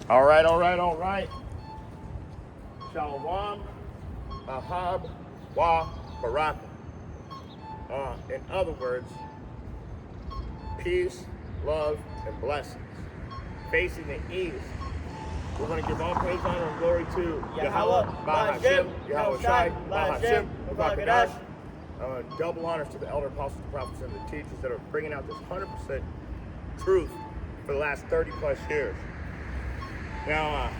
All right, all right, all right. Shalom, Ahab, Wa, Baraka. In other words, peace, love, and blessings. Facing the east, we're going to give all praise, honor, and glory to Yahweh, Bahashem, Yahweh Shai, Bahashem, Vakadash. Double honors to the elder apostles, the prophets, and the teachers that are bringing out this 100% truth for the last 30 plus years. Now,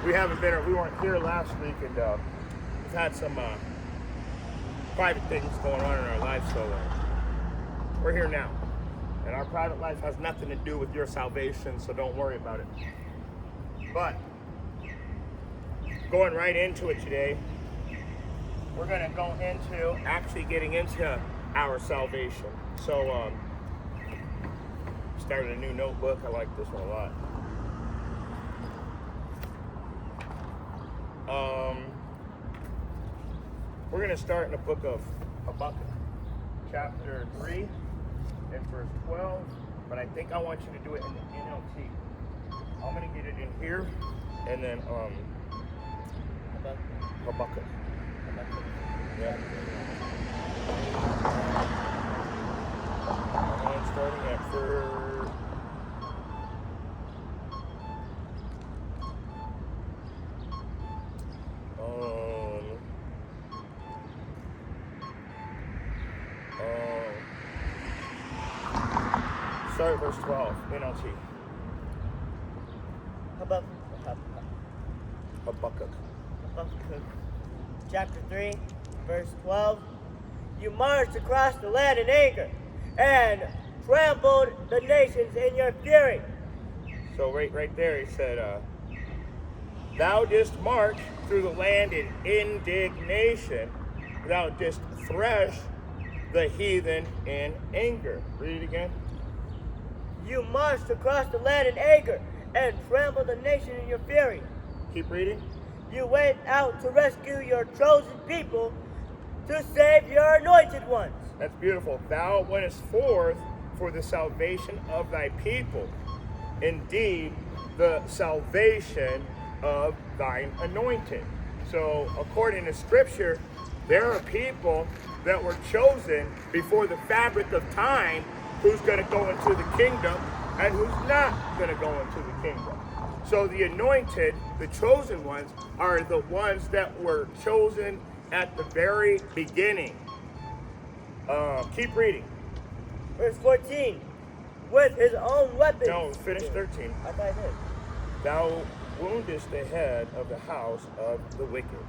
we weren't here last week, and we've had some private things going on in our lives, so we're here now. And our private life has nothing to do with your salvation, so don't worry about it. But, going right into it today, we're going to go into actually getting into our salvation. So, started a new notebook. I like this one a lot. We're going to start in the book of Habakkuk, chapter 3 and verse 12, but I think I want you to do it in the NLT. I'm going to get it in here, and then Habakkuk. Yeah. I'm starting at verse. Start at verse 12, NLT. Habakkuk. Chapter 3, verse 12. You marched across the land in anger and trampled the nations in your fury. So right there he said, thou didst march through the land in indignation. Thou didst thresh the heathen in anger. Read it again. You marched across the land in anger and trampled the nation in your fury. Keep reading. You went out to rescue your chosen people, to save your anointed ones. That's beautiful. Thou wentest forth for the salvation of thy people. Indeed, the salvation of thine anointed. So, according to Scripture, there are people that were chosen before the fabric of time who's going to go into the kingdom and who's not going to go into the kingdom. So the anointed, the chosen ones, are the ones that were chosen at the very beginning. Keep reading. Verse 14. With his own weapons. No, finish 13. I thought I did. Thou woundest the head of the house of the wicked.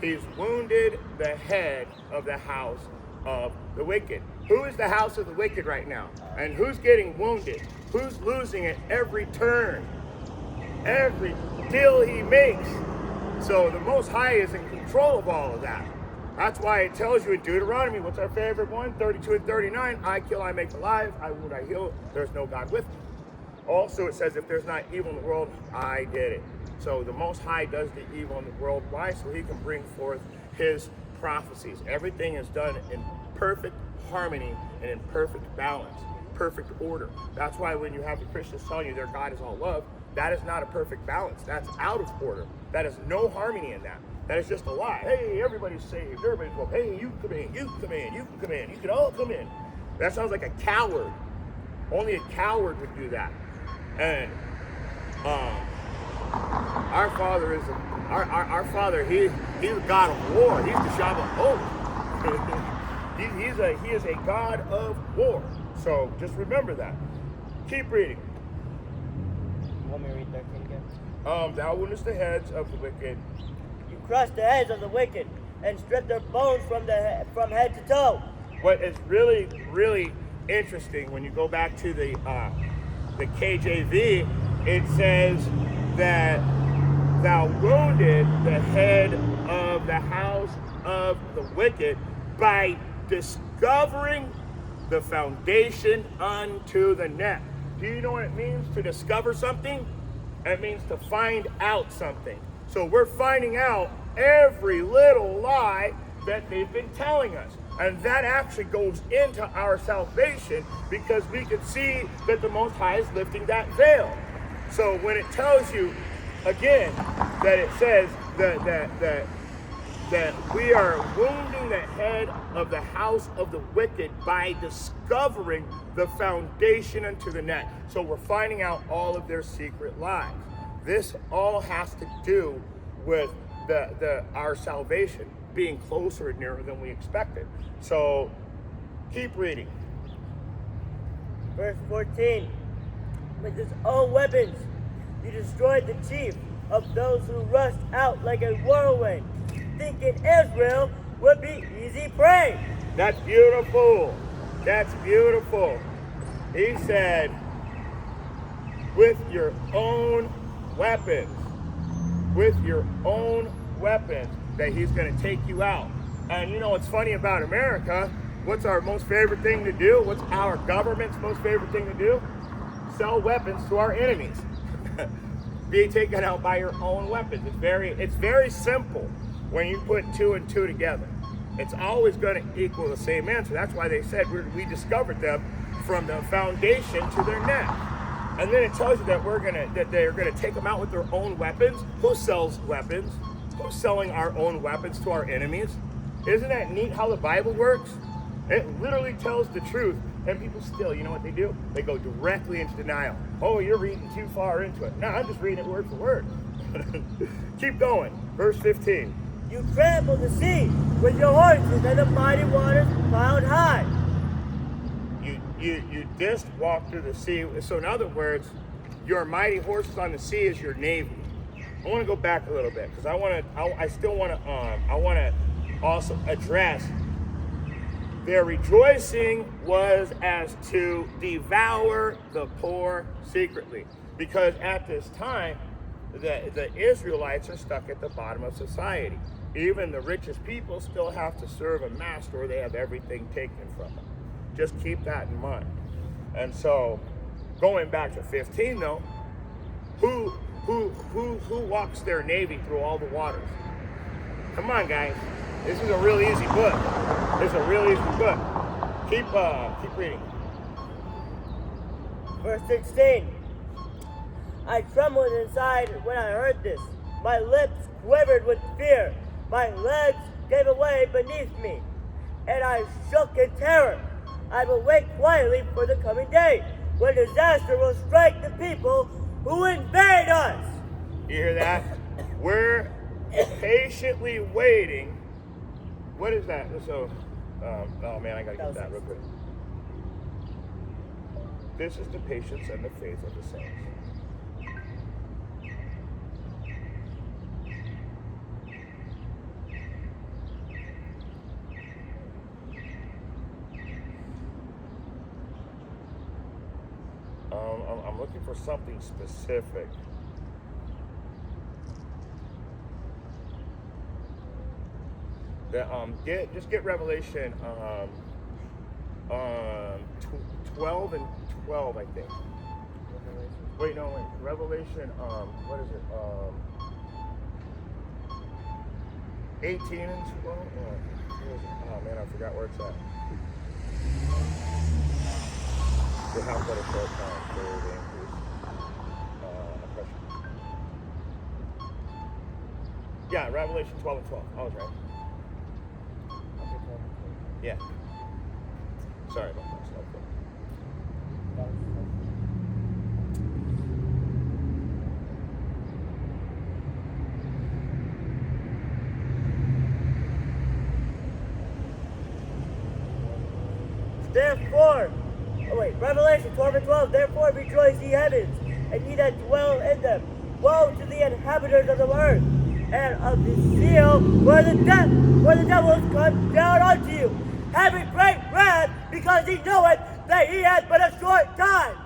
He's wounded the head of the house of the wicked. Who is the house of the wicked right now? And who's getting wounded? Who's losing at every turn? Every deal he makes. So the Most High is in control of all of that. That's why it tells you in Deuteronomy, what's our favorite one? 32 and 39, I kill, I make alive, I wound, I heal, there's no God with me. Also it says, if there's not evil in the world, I did it. So the Most High does the evil in the world. Why? So he can bring forth his prophecies. Everything is done in perfect harmony and in perfect balance, perfect order. That's why when you have the Christians telling you their God is all love, that is not a perfect balance. That's out of order. That is no harmony in that. That is just a lie. Hey, everybody's saved. Everybody's well. Hey, you come in. You come in. You can come in. You can all come in. That sounds like a coward. Only a coward would do that. And our Father is our Father. He's a God of war. He's the Shabbat. Oh, he is a God of war. So just remember that. Keep reading. You want me to read 13 again? Thou woundest the heads of the wicked. You crushed the heads of the wicked and stripped their bones from head to toe. What is really, really interesting when you go back to the KJV, it says that thou wounded the head of the house of the wicked by discovering the foundation unto the neck. Do you know what it means to discover something? It means to find out something. So we're finding out every little lie that they've been telling us. And that actually goes into our salvation because we can see that the Most High is lifting that veil. So when it tells you, again, that it says that we are wounding the head of the house of the wicked by discovering the foundation unto the net. So we're finding out all of their secret lies. This all has to do with our salvation being closer and nearer than we expected. So keep reading. Verse 14. With his own weapons, you destroyed the chief of those who rushed out like a whirlwind, thinking Israel would be easy prey. That's beautiful. That's beautiful. He said, with your own weapons, that he's going to take you out. And you know what's funny about America? What's our most favorite thing to do? What's our government's most favorite thing to do? Sell weapons to our enemies. Be taken out by your own weapons. It's very simple when you put two and two together. It's always going to equal the same answer. That's why they said we discovered them from the foundation to their neck. And then it tells you that they're gonna take them out with their own weapons. Who sells weapons? Who's selling our own weapons to our enemies? Isn't that neat how the Bible works? It literally tells the truth, and people still, you know what they do? They go directly into denial. Oh, you're reading too far into it. No, I'm just reading it word for word. Keep going. Verse 15. You trampled the sea with your horses, and the mighty waters piled high. You just walked through the sea. So in other words, your mighty horses on the sea is your navy. I want to go back a little bit because I want to also address their rejoicing was as to devour the poor secretly, because at this time the Israelites are stuck at the bottom of society. Even the richest people still have to serve a master, or they have everything taken from them. Just keep that in mind. And so, going back to 15 though, who walks their navy through all the waters? Come on, guys. This is a real easy book. It's a real easy book. Keep reading. Verse 16. I trembled inside when I heard this. My lips quivered with fear. My legs gave away beneath me, and I shook in terror. I will wait quietly for the coming day, when disaster will strike the people who invade us. You hear that? We're patiently waiting. What is that? So, oh man, I gotta get that real quick. This is the patience and the faith of the saints. I'm looking for something specific. Just get Revelation 12 and 12, I think. Wait, Revelation, what is it? 18 and 12? Oh man, I forgot where it's at. They have got a short time for the increase oppression. Yeah, Revelation 12 and 12. I was right. Yeah. Sorry about that stuff. Therefore, Revelation 12 and 12. Therefore rejoice, ye heavens, and ye that dwell in them. Woe to the inhabitants of the earth, and of the seal where the devil is come down unto you, having great wrath, because he knoweth that he hath but a short time.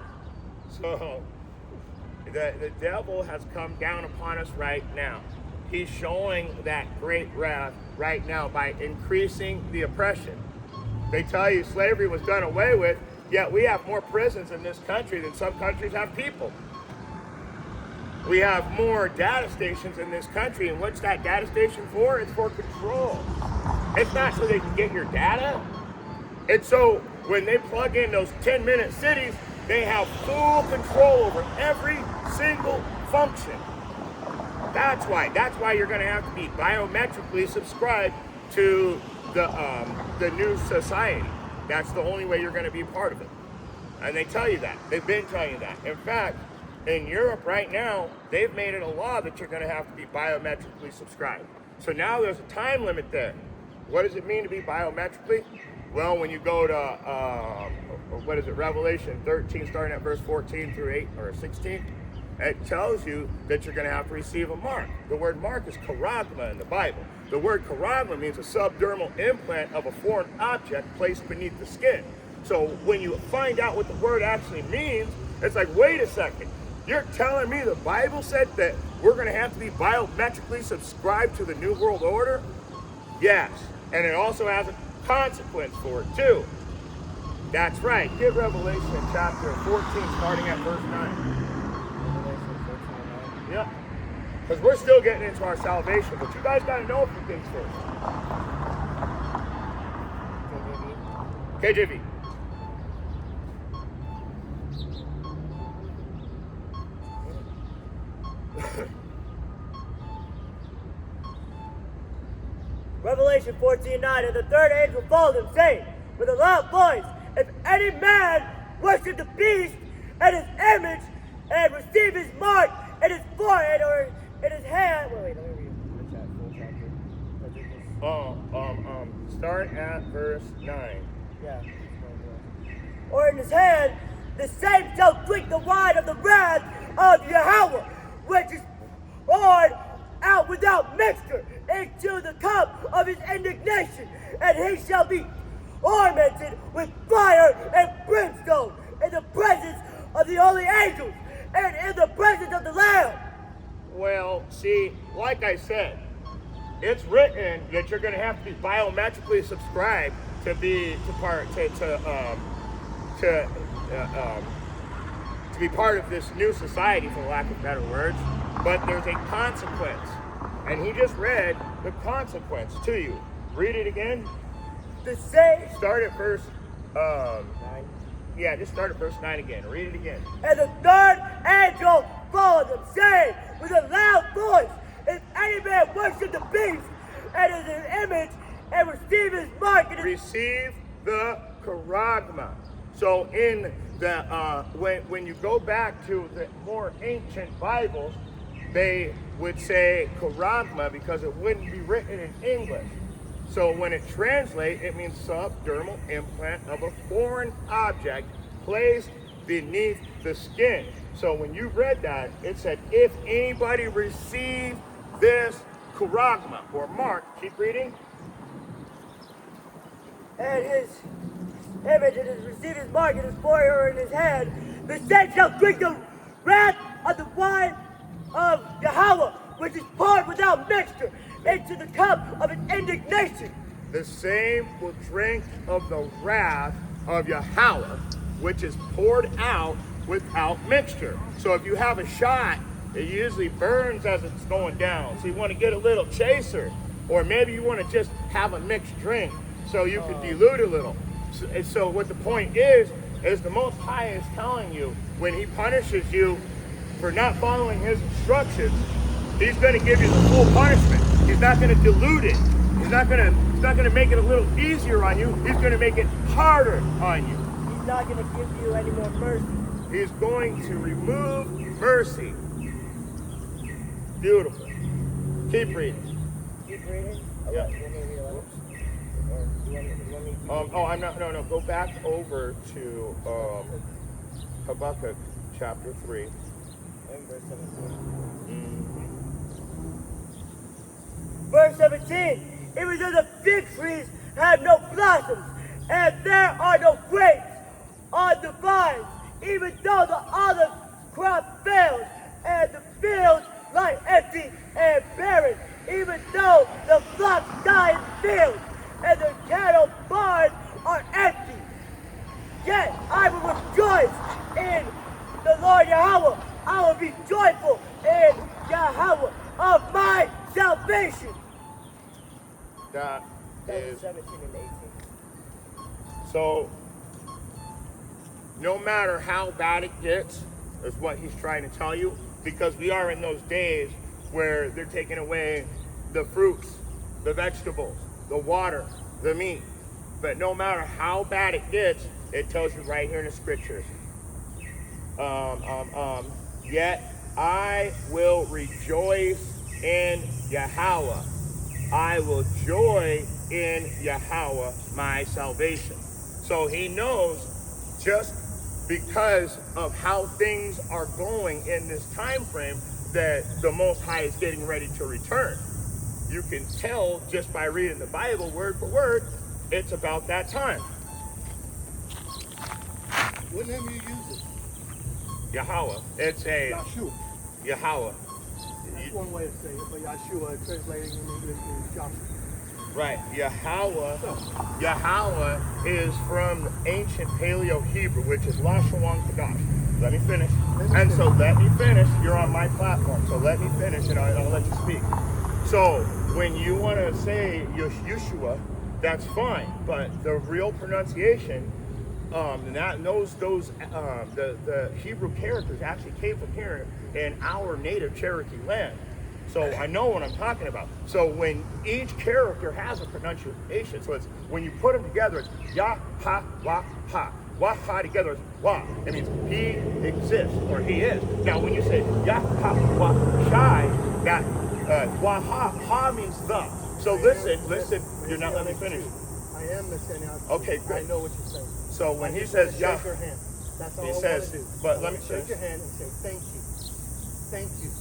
So, the devil has come down upon us right now. He's showing that great wrath right now by increasing the oppression. They tell you slavery was done away with, yet we have more prisons in this country than some countries have people. We have more data stations in this country, and what's that data station for? It's for control. It's not so they can get your data. And so when they plug in those 10-minute cities, They have full control over every single function. That's why you're going to have to be biometrically subscribed to the new society. That's the only way you're going to be part of it. And they tell you that. They've been telling you that. In fact, in Europe right now, they've made it a law that you're going to have to be biometrically subscribed. So now there's a time limit there. What does it mean to be biometrically? Well, when you go to Revelation 13, starting at verse 14 through 8 or 16, it tells you that you're going to have to receive a mark. The word mark is charagma in the Bible. The word charagma means a subdermal implant of a foreign object placed beneath the skin. So when you find out what the word actually means, it's like, wait a second. You're telling me the Bible said that we're going to have to be biometrically subscribed to the New World Order? Yes. And it also has a consequence for it, too. That's right. Give Revelation chapter 14, starting at verse 9. Yep. Because we're still getting into our salvation, but you guys got to know a few things first. KJV. Revelation 14:9, and the third angel followed him, saying with a loud voice, if any man worship the beast and his image and receive his mark in his forehead or in his hand. Wait, let me read the full chapter. Start at verse 9. Yeah. Or in his hand, the same shall drink the wine of the wrath of Yahweh, which is poured out without mixture into the cup of his indignation, and he shall be tormented with fire and brimstone in the presence of the holy angels and in the presence of the Lamb. Well, see, like I said, it's written that you're going to have to be biometrically subscribed to be part of this new society, for lack of better words. But there's a consequence, and he just read the consequence to you. Read it again. The same. Start at verse 9. Yeah, just start at verse 9 again. Read it again. And the third angel followed them, saying with a loud voice, if any man worship the beast and his image and receive his mark in his... Receive the charagma. So in the when you go back to the more ancient Bibles, they would say charagma because it wouldn't be written in English. So when it translates, it means subdermal implant of a foreign object placed beneath the skin. So when you read that, it said, if anybody receive this charagma or mark, keep reading. And his image and his receive his mark in his forehead or in his hand, the saint shall drink the wrath of the wine of Yahweh, which is poured without mixture into the cup of his indignation. The same will drink of the wrath of Yahweh, which is poured out without mixture. So if you have a shot, it usually burns as it's going down. So you want to get a little chaser, or maybe you want to just have a mixed drink so you can dilute a little. So what the point is the Most High is telling you when he punishes you for not following his instructions, he's going to give you the full punishment. He's not going to dilute it. He's not going to make it a little easier on you. He's going to make it harder on you. He's not going to give you any more mercy. He's going to remove mercy. Beautiful. Keep reading. Keep reading? Yeah. Okay, you want me to read 11? Or you want me to... No. Go back over to Habakkuk chapter 3. And verse 17. Verse 17. Even though the fig trees have no blossoms, and there are no grapes on the vines, even though the olive crop fails, and the fields lie empty and barren, even though the flocks die in fields, and the cattle barns are empty. Yet I will rejoice in the Lord Yahweh. I will be joyful in Yahweh of my salvation. That is 17 and 18. so. no matter how bad it gets, is what he's trying to tell you, because we are in those days where they're taking away the fruits, the vegetables, the water, the meat. But no matter how bad it gets, it tells you right here in the scriptures. Yet I will rejoice in Yahweh. I will joy in Yahweh, my salvation. So he knows, just because of how things are going in this time frame, that the Most High is getting ready to return. You can tell just by reading the Bible word for word, it's about that time. What name do you use it? Yahweh. It's a Yahshua. Yahweh. That's one way to say it, but Yahshua, translating in English, means Joshua. Right. Yahweh is from ancient Paleo Hebrew, which is Lashawan Kadash. Let me finish. So let me finish. You're on my platform, so let me finish and I'll let you speak. So when you want to say Yeshua, that's fine, but the real pronunciation, the Hebrew characters actually came from here in our native Cherokee land. So I know what I'm talking about. So when each character has a pronunciation, so it's when you put them together, it's Yah, Ha, Wah, Ha. Wah, Ha together is Wah. It means he exists, or he is. Now when you say Yah, Ha, Wah, Shai, that Wah, Ha means the. So listen, you're not letting me finish. I am listening. Okay, good. I know what you're saying. So when he says Yah, shake your hand. That's all he I says, want to do. but let me shake your hand and say thank you. Thank you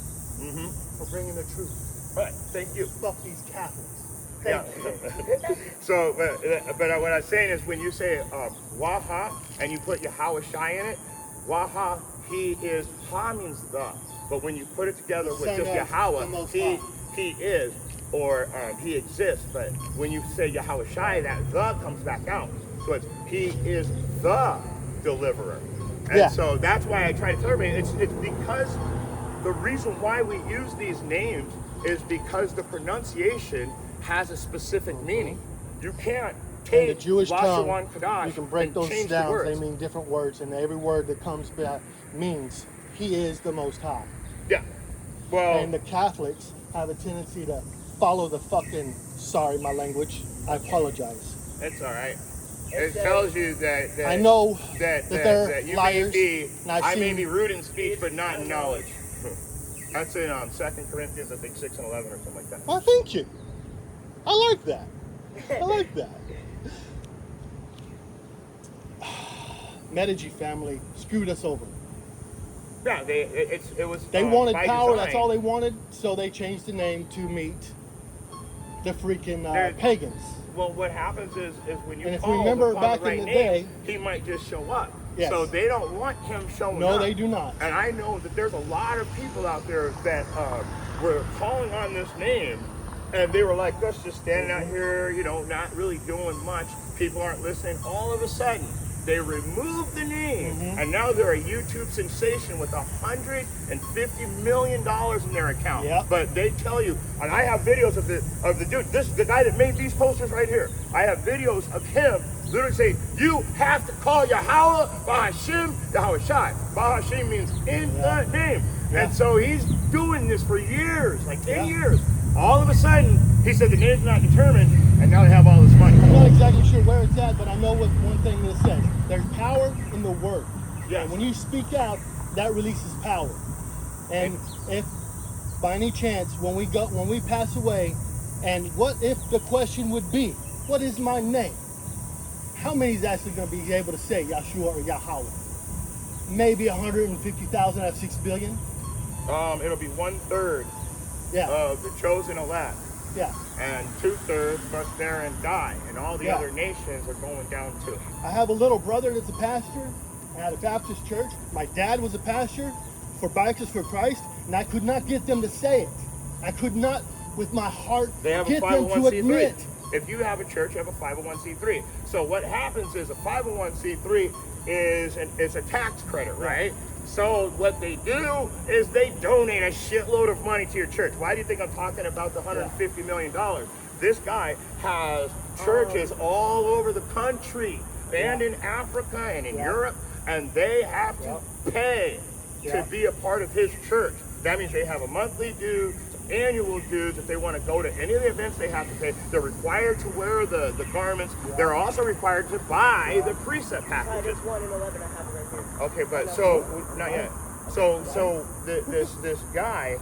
for bringing the truth. Right, thank you. Fuck these Catholics. Yeah. So, but what I'm saying is when you say Waha and you put Yahweh Shai in it, Waha, he is, Ha means the. But when you put it together with just Yahweh, he is, or he exists. But when you say Yahweh Shai, that the comes back out. So it's he is the deliverer. And so that's why I try to tell everybody, it's because the reason why we use these names is because the pronunciation has a specific meaning. You can't take the Jewish tongue, Kadash you can break and those change down. the words. They mean different words, and every word that comes back means he is the Most High. Yeah. Well, and the Catholics have a tendency to follow the fucking, sorry, my language, I apologize. It's all right. It tells you that I know that they're you liars. I may be rude in speech, but not in knowledge. That's in 2 Corinthians, I think 6 and 11 or something like that. Well, thank you. I like that. I like that. Medici family screwed us over. Yeah, it was. They wanted by power. design. That's all they wanted. So they changed the name to meet the freaking pagans. Well, what happens is when you and if call we remember upon back the right in the name, day, he might just show up. Yes. So they don't want him showing up. No, they do not. And I know that there's a lot of people out there that were calling on this name, and they were like us, just standing out here, not really doing much. People aren't listening. All of a sudden, they removed the name, and now they're a YouTube sensation with $150 million in their account. Yep. But they tell you, and I have videos of the dude. This is the guy that made these posters right here. I have videos of him literally saying, "You have to call Yahweh Bahashim Yahweh Shai." Bahashim means in the name, and so he's doing this for years, like 10 years. All of a sudden, he said the name's not determined, and now they have all this money. I'm not exactly sure where it's at, but I know what one thing that it says. There's power in the word. Yeah. And when you speak out, that releases power. And if by any chance, when we pass away, and what if the question would be, what is my name? How many is actually going to be able to say Yahshua or Yahweh? Maybe 150,000 out of 6 billion? It'll be 1/3 of the chosen elect. Yeah. And 2/3 must there and die, and all the other nations are going down too. I have a little brother that's a pastor at a Baptist church. My dad was a pastor for Baptists for Christ, and I could not get them to say it. I could not, with my heart, They have get a them to 501c3. admit. If you have a church, you have a 501c3. So what happens is a 501c3 is it's a tax credit, right? So what they do is they donate a shitload of money to your church. Why do you think I'm talking about the $150 million? This guy has churches all over the country and in Africa and in Europe. and they have to pay to be a part of his church. That means they have a monthly due, annual dues. If they want to go to any of the events, they have to pay. They're required to wear the garments. They're also required to buy the precept packages. There's 1 in 11 I have it right here. Okay, but so not yet. So this guy,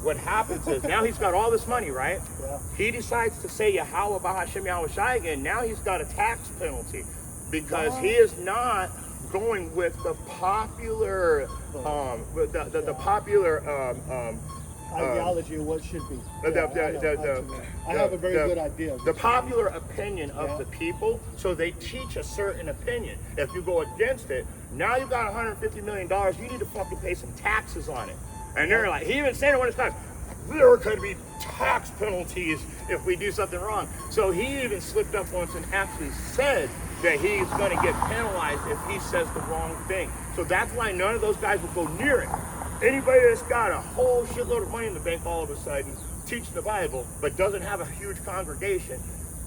what happens is now he's got all this money, right? Yeah. He decides to say Yahweh Bahashem Yahweh Shai again. Now he's got a tax penalty because he is not going with the popular, the popular ideology of what should be. I have a very good idea. The popular opinion of the people, so they teach a certain opinion. If you go against it, now you've got $150 million, you need to fucking pay some taxes on it. And they're like, he even said it one of his times, there are going to be tax penalties if we do something wrong. So he even slipped up once and actually said that he's going to get penalized if he says the wrong thing. So that's why none of those guys will go near it. Anybody that's got a whole shitload of money in the bank all of a sudden, teaching the Bible, but doesn't have a huge congregation,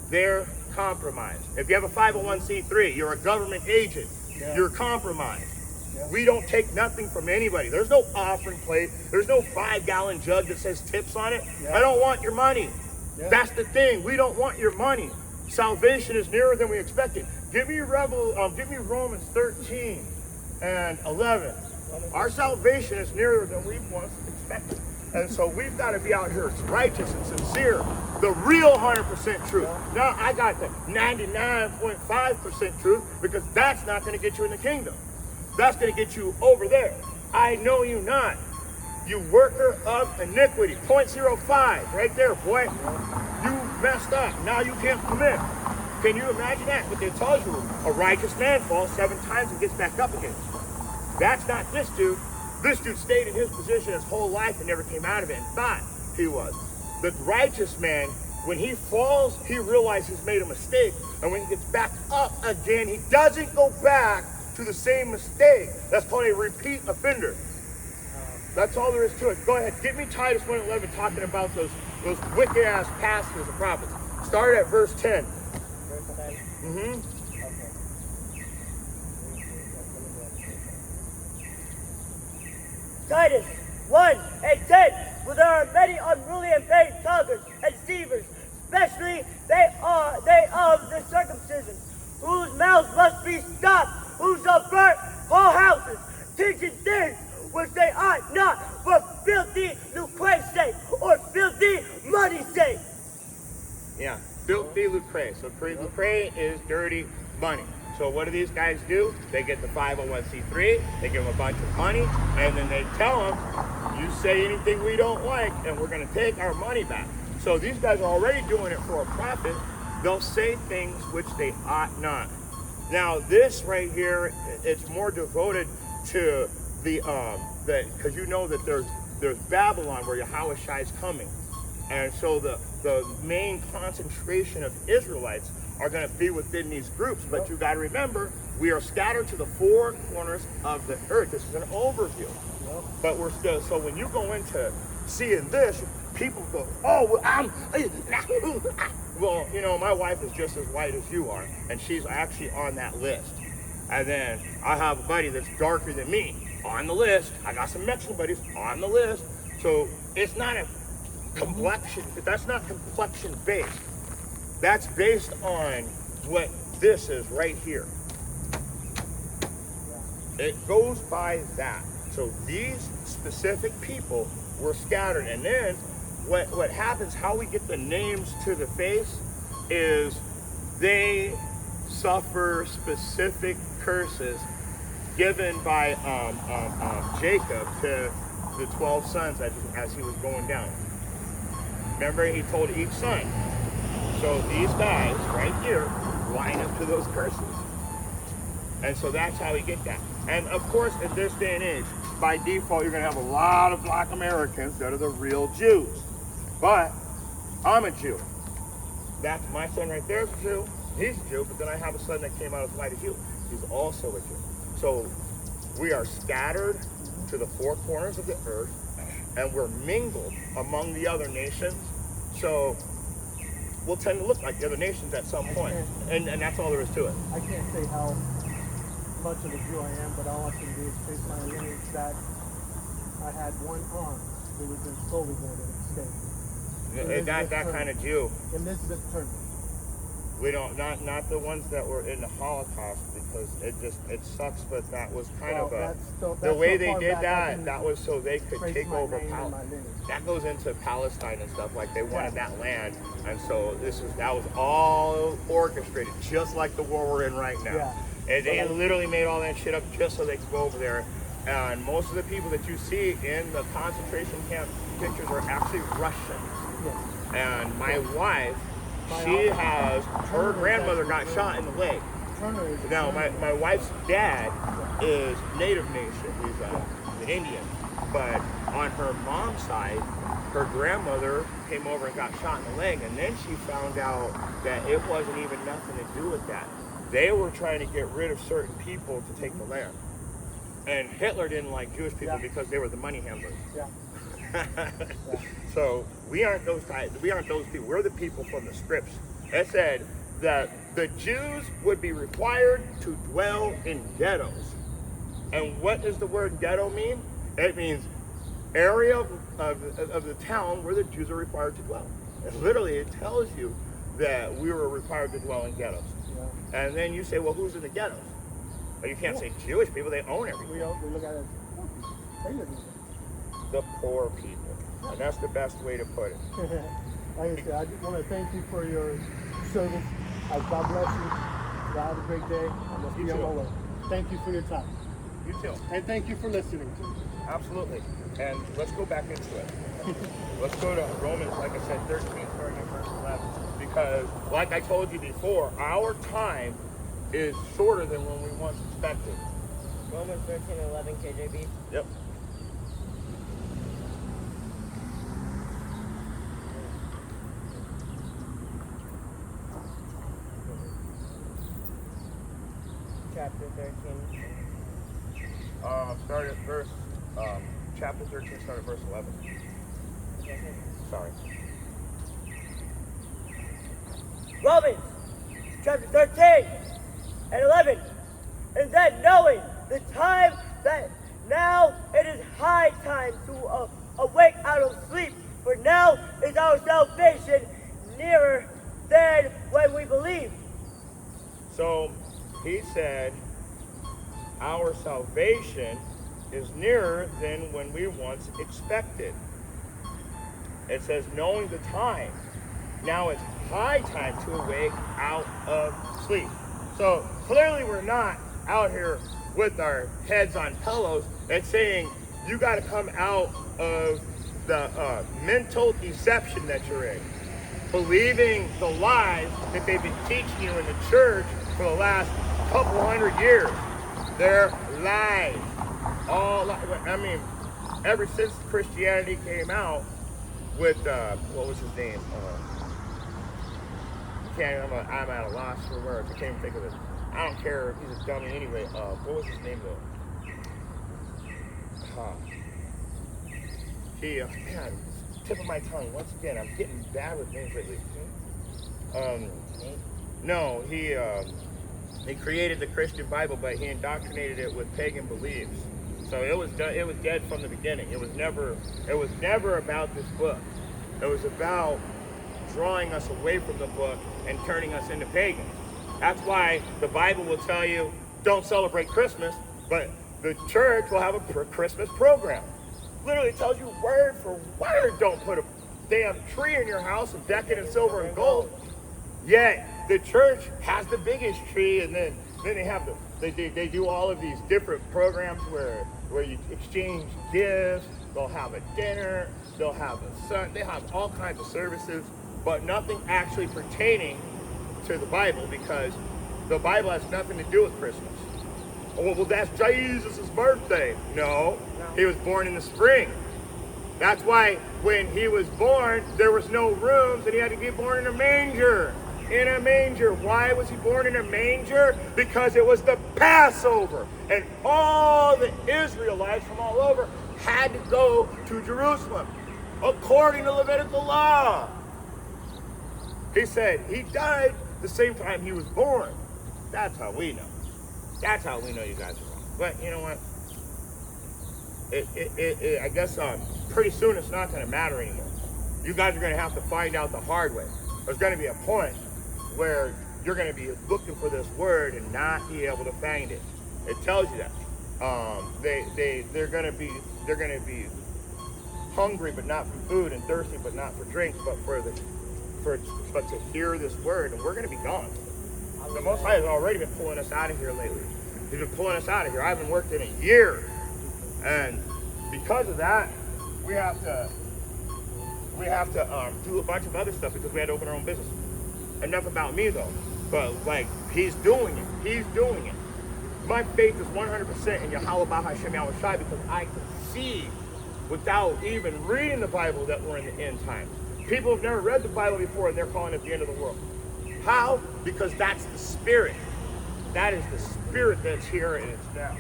they're compromised. If you have a 501c3, you're a government agent, you're compromised. Yeah. We don't take nothing from anybody. There's no offering plate. There's no 5-gallon jug that says tips on it. I don't want your money. That's the thing. We don't want your money. Salvation is nearer than we expected. Give me Romans 13 and 11. Our salvation is nearer than we once expected. And so we've got to be out here righteous and sincere. The real 100% truth. Now I got the 99.5% truth because that's not going to get you in the kingdom. That's going to get you over there. I know you not. You worker of iniquity. 0.05 right there, boy. You messed up. Now you can't commit. Can you imagine that? But it tells you a righteous man falls 7 times and gets back up again. That's not this dude. This dude stayed in his position his whole life and never came out of it and thought he was. The righteous man, when he falls, he realizes he's made a mistake. And when he gets back up again, he doesn't go back to the same mistake. That's called a repeat offender. That's all there is to it. Go ahead, get me Titus 1:11 talking about those wicked ass pastors and prophets. Start at verse 10. Verse 10? Mm-hmm. Titus 1 and 10. For there are many unruly and vain talkers and deceivers, especially they of the circumcision, whose mouths must be stopped, who shall burn whole houses, teaching things which they ought not, for filthy lucre's sake, or filthy money's sake. Yeah, filthy lucre. So lucre is dirty money. So what do these guys do? They get the 501c3, they give them a bunch of money, and then they tell them, you say anything we don't like, and we're going to take our money back. So these guys are already doing it for a profit. They'll say things which they ought not. Now this right here, it's more devoted to because you know that there's Babylon where Yahweh Shai is coming. And so the main concentration of Israelites are going to be within these groups. But you got to remember, we are scattered to the 4 corners of the earth. This is an overview. But we're still, so when you go into seeing this, people go, oh, well, you know, my wife is just as white as you are, and she's actually on that list. And then I have a buddy that's darker than me on the list. I got some Mexican buddies on the list. So it's not a complexion, that's not complexion based. That's based on what this is right here. It goes by that. So these specific people were scattered. And then what happens, how we get the names to the face is they suffer specific curses given by Jacob to the 12 sons as he was going down. Remember, he told each son. So these guys right here line up to those curses. And so that's how we get that. And of course, in this day and age, by default, you're going to have a lot of black Americans that are the real Jews. But I'm a Jew. That's my son right there is a Jew. He's a Jew, but then I have a son that came out as white as you. He's also a Jew. So we are scattered to the 4 corners of the earth, and we're mingled among the other nations. So we'll tend to look like the other nations at some point. And that's all there is to it. I can't say how much of a Jew I am, but all I can do is trace my lineage that I had one aunt who was in Soviet and escaped. That kind of Jew. Elizabeth Turner. We don't, not the ones that were in the Holocaust, because it sucks, but that was kind of the way they did that was so they could take over Palestine. That goes into Palestine and stuff, like they wanted that land, and so that was all orchestrated, just like the war we're in right now. And they literally made all that shit up just so they could go over there. And most of the people that you see in the concentration camp pictures are actually Russians. And my wife, her grandmother got shot in the leg. Now, my wife's dad is Native Nation. He's an Indian. But on her mom's side, her grandmother came over and got shot in the leg. And then she found out that it wasn't even nothing to do with that. They were trying to get rid of certain people to take the land. And Hitler didn't like Jewish people because they were the money handlers. So we aren't those guys. We aren't those people. We're the people from the scripts. It said that the Jews would be required to dwell in ghettos. And what does the word ghetto mean? It means area of the town where the Jews are required to dwell. And literally, it tells you that we were required to dwell in ghettos. And then you say, well, who's in the ghettos? But you can't say Jewish people. They own everything. We look at it as poor people. They live in it. The poor people. And that's the best way to put it. Like I said, I just want to thank you for your service. God bless you. Have a great day. I must be on my way. Thank you for your time. You too. And thank you for listening to me. Absolutely. And let's go back into it. Let's go to Romans, like I said, 13, starting at verse 11. Because, like I told you before, our time is shorter than when we once expected. Romans 13:11 KJV. Yep. Chapter 13. Start at verse, chapter 13, start at verse 11. Sorry. Romans chapter 13 and 11. And then knowing the time that now it is high time to awake out of sleep, for now is our salvation nearer than when we believe. So he said, our salvation is nearer than when we once expected. It says, knowing the time, now it's high time to awake out of sleep. So clearly we're not out here with our heads on pillows. It's saying you got to come out of the mental deception that you're in, believing the lies that they've been teaching you in the church for the last couple hundred years. They're lies. Ever since Christianity came out with, what was his name? I'm at a loss for words. I can't even think of it. I don't care. He's a dummy anyway. What was his name though? Man, tip of my tongue. Once again, I'm getting bad with names lately. No, he created the Christian Bible, but he indoctrinated it with pagan beliefs. So it was dead from the beginning. It was never about this book. It was about drawing us away from the book and turning us into pagans. That's why the Bible will tell you, don't celebrate Christmas, but the church will have a Christmas program. Literally tells you word for word, don't put a damn tree in your house and deck it in silver and gold. Yet the church has the biggest tree, and then they have they do all of these different programs where you exchange gifts. They'll have a dinner, they'll have they have all kinds of services, but nothing actually pertaining to the Bible, because the Bible has nothing to do with Christmas. Oh, well, that's Jesus' birthday. No, he was born in the spring. That's why when he was born, there was no rooms, and he had to be born in a manger. In a manger. Why was he born in a manger? Because it was the Passover, and all the Israelites from all over had to go to Jerusalem according to Levitical law. He said he died the same time he was born. That's how we know. That's how we know you guys are wrong. But you know what? I guess pretty soon it's not going to matter anymore. You guys are going to have to find out the hard way. There's going to be a point where you're going to be looking for this word and not be able to find it. It tells you that. They're going to be hungry but not for food, and thirsty but not for drink, but but to hear this word, and we're going to be gone. The Most High has already been pulling us out of here lately. He's been pulling us out of here. I haven't worked in a year, and because of that, we have to do a bunch of other stuff because we had to open our own business. Enough about me though, but like he's doing it. He's doing it. My faith is 100% in Yahweh Bahashem Yahushai because I can see without even reading the Bible that we're in the end times. People have never read the Bible before and they're calling it the end of the world. How? Because that's the spirit. That is the spirit that's here and it's now.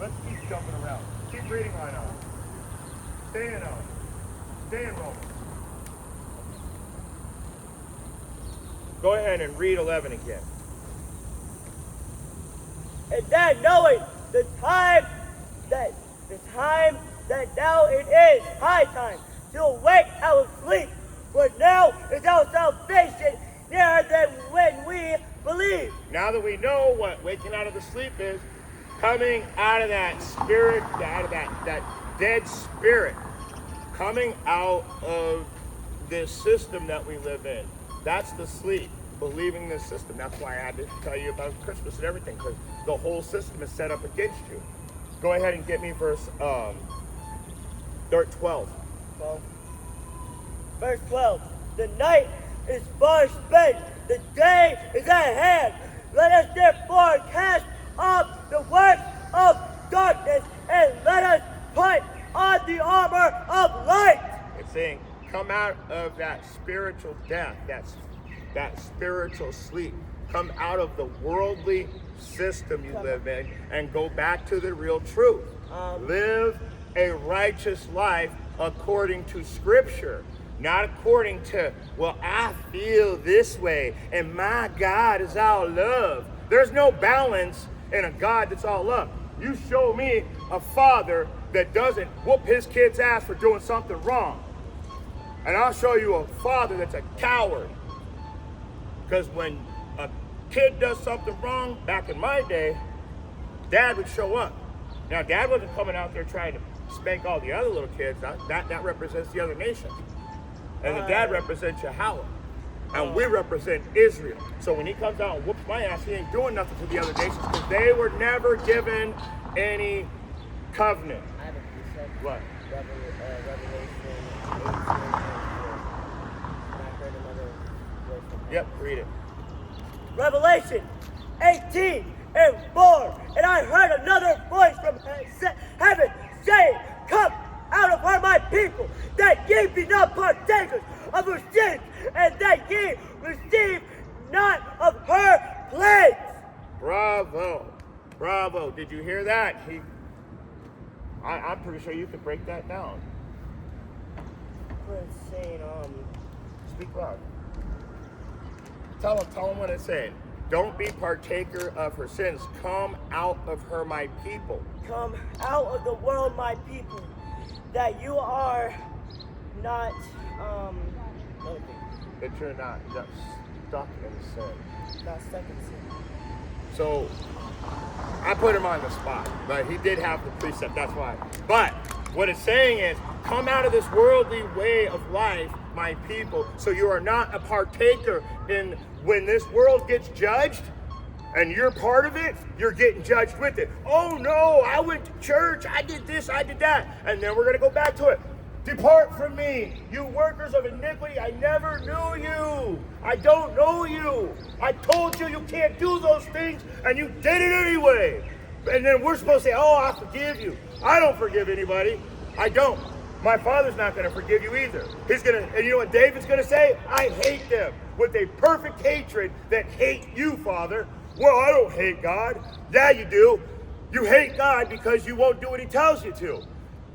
Let's keep jumping around. Keep reading on. Stay in Romans. Go ahead and read 11 again. And then knowing the time that now it is high time to awake our sleep, for now is our salvation nearer than when we believe. Now that we know what waking out of the sleep is, coming out of that spirit, out of that dead spirit, coming out of this system that we live in. That's the sleep, believing this system. That's why I had to tell you about Christmas and everything, because the whole system is set up against you. Go ahead and get me verse 12. Verse 12. The night is far spent, the day is at hand. Let us therefore cast off the works of darkness and let us put on the armor of light. It's saying, come out of that spiritual death, that spiritual sleep. Come out of the worldly system you live in and go back to the real truth. Live a righteous life according to Scripture, not according to, well, I feel this way and my God is all love. There's no balance in a God that's all love. You show me a father that doesn't whoop his kid's ass for doing something wrong, and I'll show you a father that's a coward. Because when a kid does something wrong, back in my day, Dad would show up. Now, Dad wasn't coming out there trying to spank all the other little kids. That represents the other nations. And the Dad represents Yahweh. And we represent Israel. So when he comes out and whoops my ass, he ain't doing nothing to the other nations because they were never given any covenant. I have a precept. What? Revelation 18:4. Yep, read it. Revelation 18:4. And I heard another voice from heaven saying, come out of her, my people, that ye be not partakers of her sins, and that ye receive not of her plagues. Bravo. Bravo. Did you hear that? I'm pretty sure you could break that down. What it's saying, Speak loud. Tell them what it's saying. Don't be partaker of her sins. Come out of her, my people. come out of the world, my people, that you are not, That you're not stuck in sin. not stuck in sin. So I put him on the spot, but he did have the precept, that's why. But what it's saying is, come out of this worldly way of life, my people, so you are not a partaker in when this world gets judged and you're part of it, you're getting judged with it. Oh no, I went to church, I did this, I did that, and then we're gonna go back to it. Depart from me, you workers of iniquity, I never knew you. I don't know you. I told you you can't do those things, and you did it anyway. And then we're supposed to say, oh, I forgive you. I don't forgive anybody. I don't. My Father's not going to forgive you either. He's going to, and you know what David's going to say? I hate them with a perfect hatred that hate you, Father. Well, I don't hate God. Yeah, you do. You hate God because you won't do what he tells you to.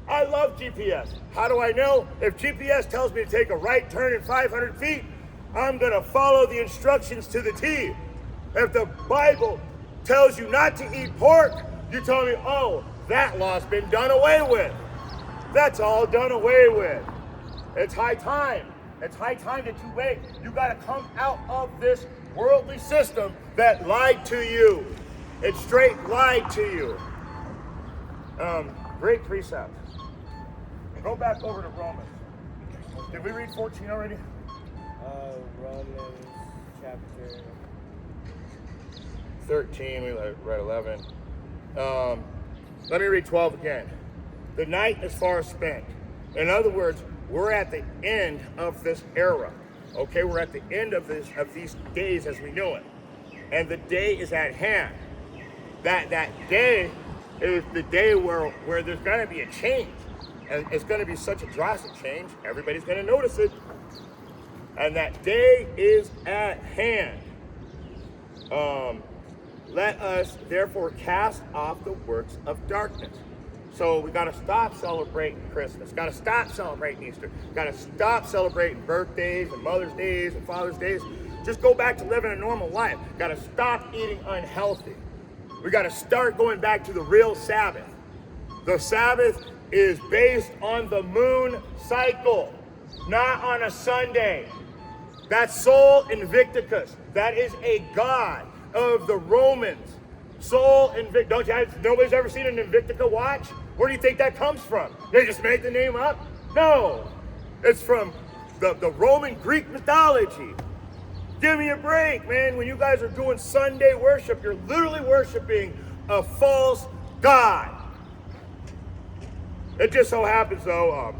I love GPS. How do I know? If GPS tells me to take a right turn in 500 feet, I'm going to follow the instructions to the T. If the Bible tells you not to eat pork, you tell me, oh, that law's been done away with. That's all done away with. It's high time. It's high time that you wake. You got to come out of this worldly system that lied to you. It straight lied to you. Great precept. Go back over to Romans. Did we read 14 already? Romans chapter 13, we read 11. Let me read 12 again. The night is far spent. In other words, we're at the end of this era. Okay, we're at the end of these days as we know it. And the day is at hand. That day is the day where there's going to be a change. And it's going to be such a drastic change, everybody's going to notice it. And that day is at hand. Let us therefore cast off the works of darkness. So we got to stop celebrating Christmas. Got to stop celebrating Easter. Got to stop celebrating birthdays and Mother's Days and Father's Days. Just go back to living a normal life. Got to stop eating unhealthy. We got to start going back to the real Sabbath. The Sabbath is based on the moon cycle, not on a Sunday. That's Sol Invictus. That is a god of the Romans. Sol Invictus. Nobody's ever seen an Invictica watch? Where do you think that comes from? They just made the name up? No. It's from the Roman Greek mythology. Give me a break, man. When you guys are doing Sunday worship, you're literally worshiping a false god. It just so happens, though,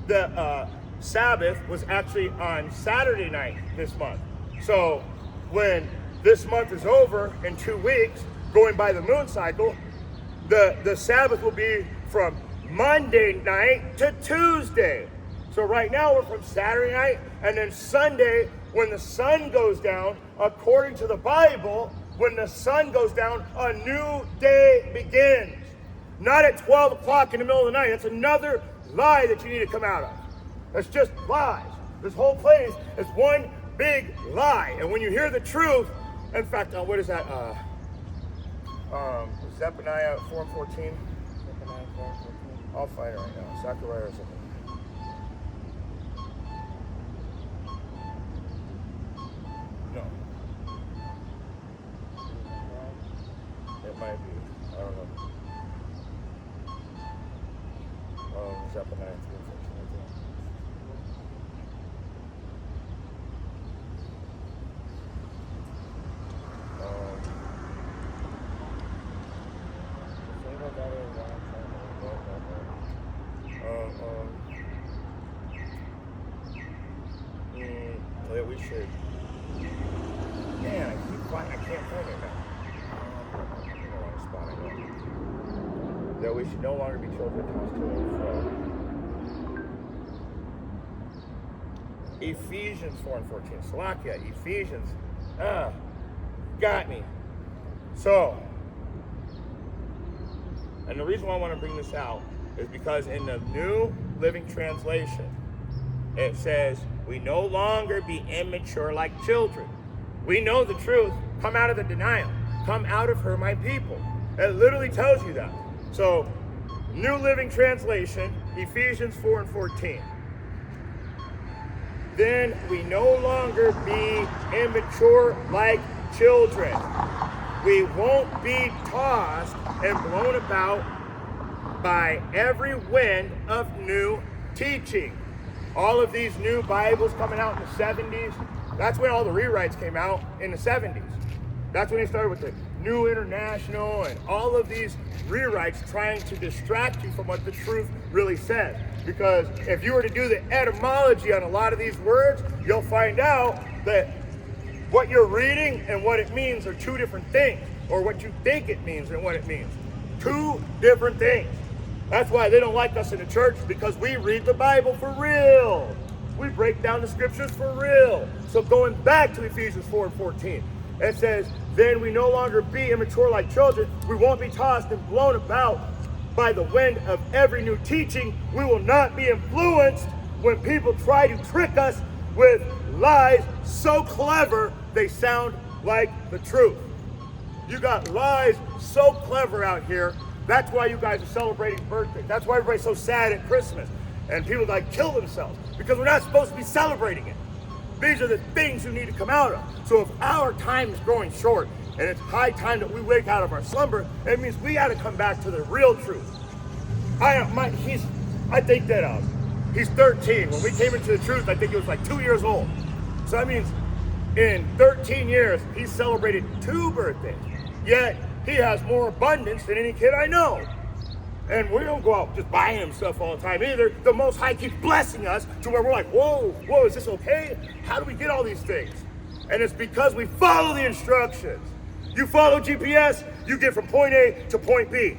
the Sabbath was actually on Saturday night this month. So when this month is over in 2 weeks, going by the moon cycle, the Sabbath will be from Monday night to Tuesday. So right now we're from Saturday night, and then Sunday, when the sun goes down, according to the Bible, when the sun goes down, a new day begins. Not at 12 o'clock in the middle of the night. That's another lie that you need to come out of. That's just lies. This whole place is one big lie. And when you hear the truth, in fact, what is that? Zephaniah 4:14. I'll find it right now. Zechariah or something. No. It might be. I don't know. Zephaniah 3:14. That we should. Man, I can't find it now. I don't want to spot it. That we should no longer be children tossed to and fro. Ephesians 4:14. Salakia, Ephesians. Got me. So, and the reason why I want to bring this out is because in the New Living Translation, it says, we no longer be immature like children. We know the truth. Come out of the denial. Come out of her, my people. It literally tells you that. So, New Living Translation, Ephesians 4:14. Then we no longer be immature like children. We won't be tossed and blown about by every wind of new teaching. All of these new Bibles coming out in the 70s, that's when all the rewrites came out in the 70s. That's when they started with the New International and all of these rewrites trying to distract you from what the truth really says. Because if you were to do the etymology on a lot of these words, you'll find out that what you're reading and what it means are two different things, or what you think it means and what it means. Two different things. That's why they don't like us in the church, because we read the Bible for real. We break down the scriptures for real. So going back to Ephesians 4:14, it says, then we no longer be immature like children. We won't be tossed and blown about by the wind of every new teaching. We will not be influenced when people try to trick us with lies so clever they sound like the truth. You got lies so clever out here. That's why you guys are celebrating birthdays. That's why everybody's so sad at Christmas. And people like kill themselves because we're not supposed to be celebrating it. These are the things you need to come out of. So if our time is growing short and it's high time that we wake out of our slumber, it means we got to come back to the real truth. I think that he's 13. When we came into the truth, I think he was like 2 years old. So that means in 13 years, he's celebrated 2 birthdays. Yet he has more abundance than any kid I know. And we don't go out just buying him stuff all the time either. The Most High keeps blessing us to where we're like, whoa, is this okay? How do we get all these things? And it's because we follow the instructions. You follow GPS, you get from point A to point B.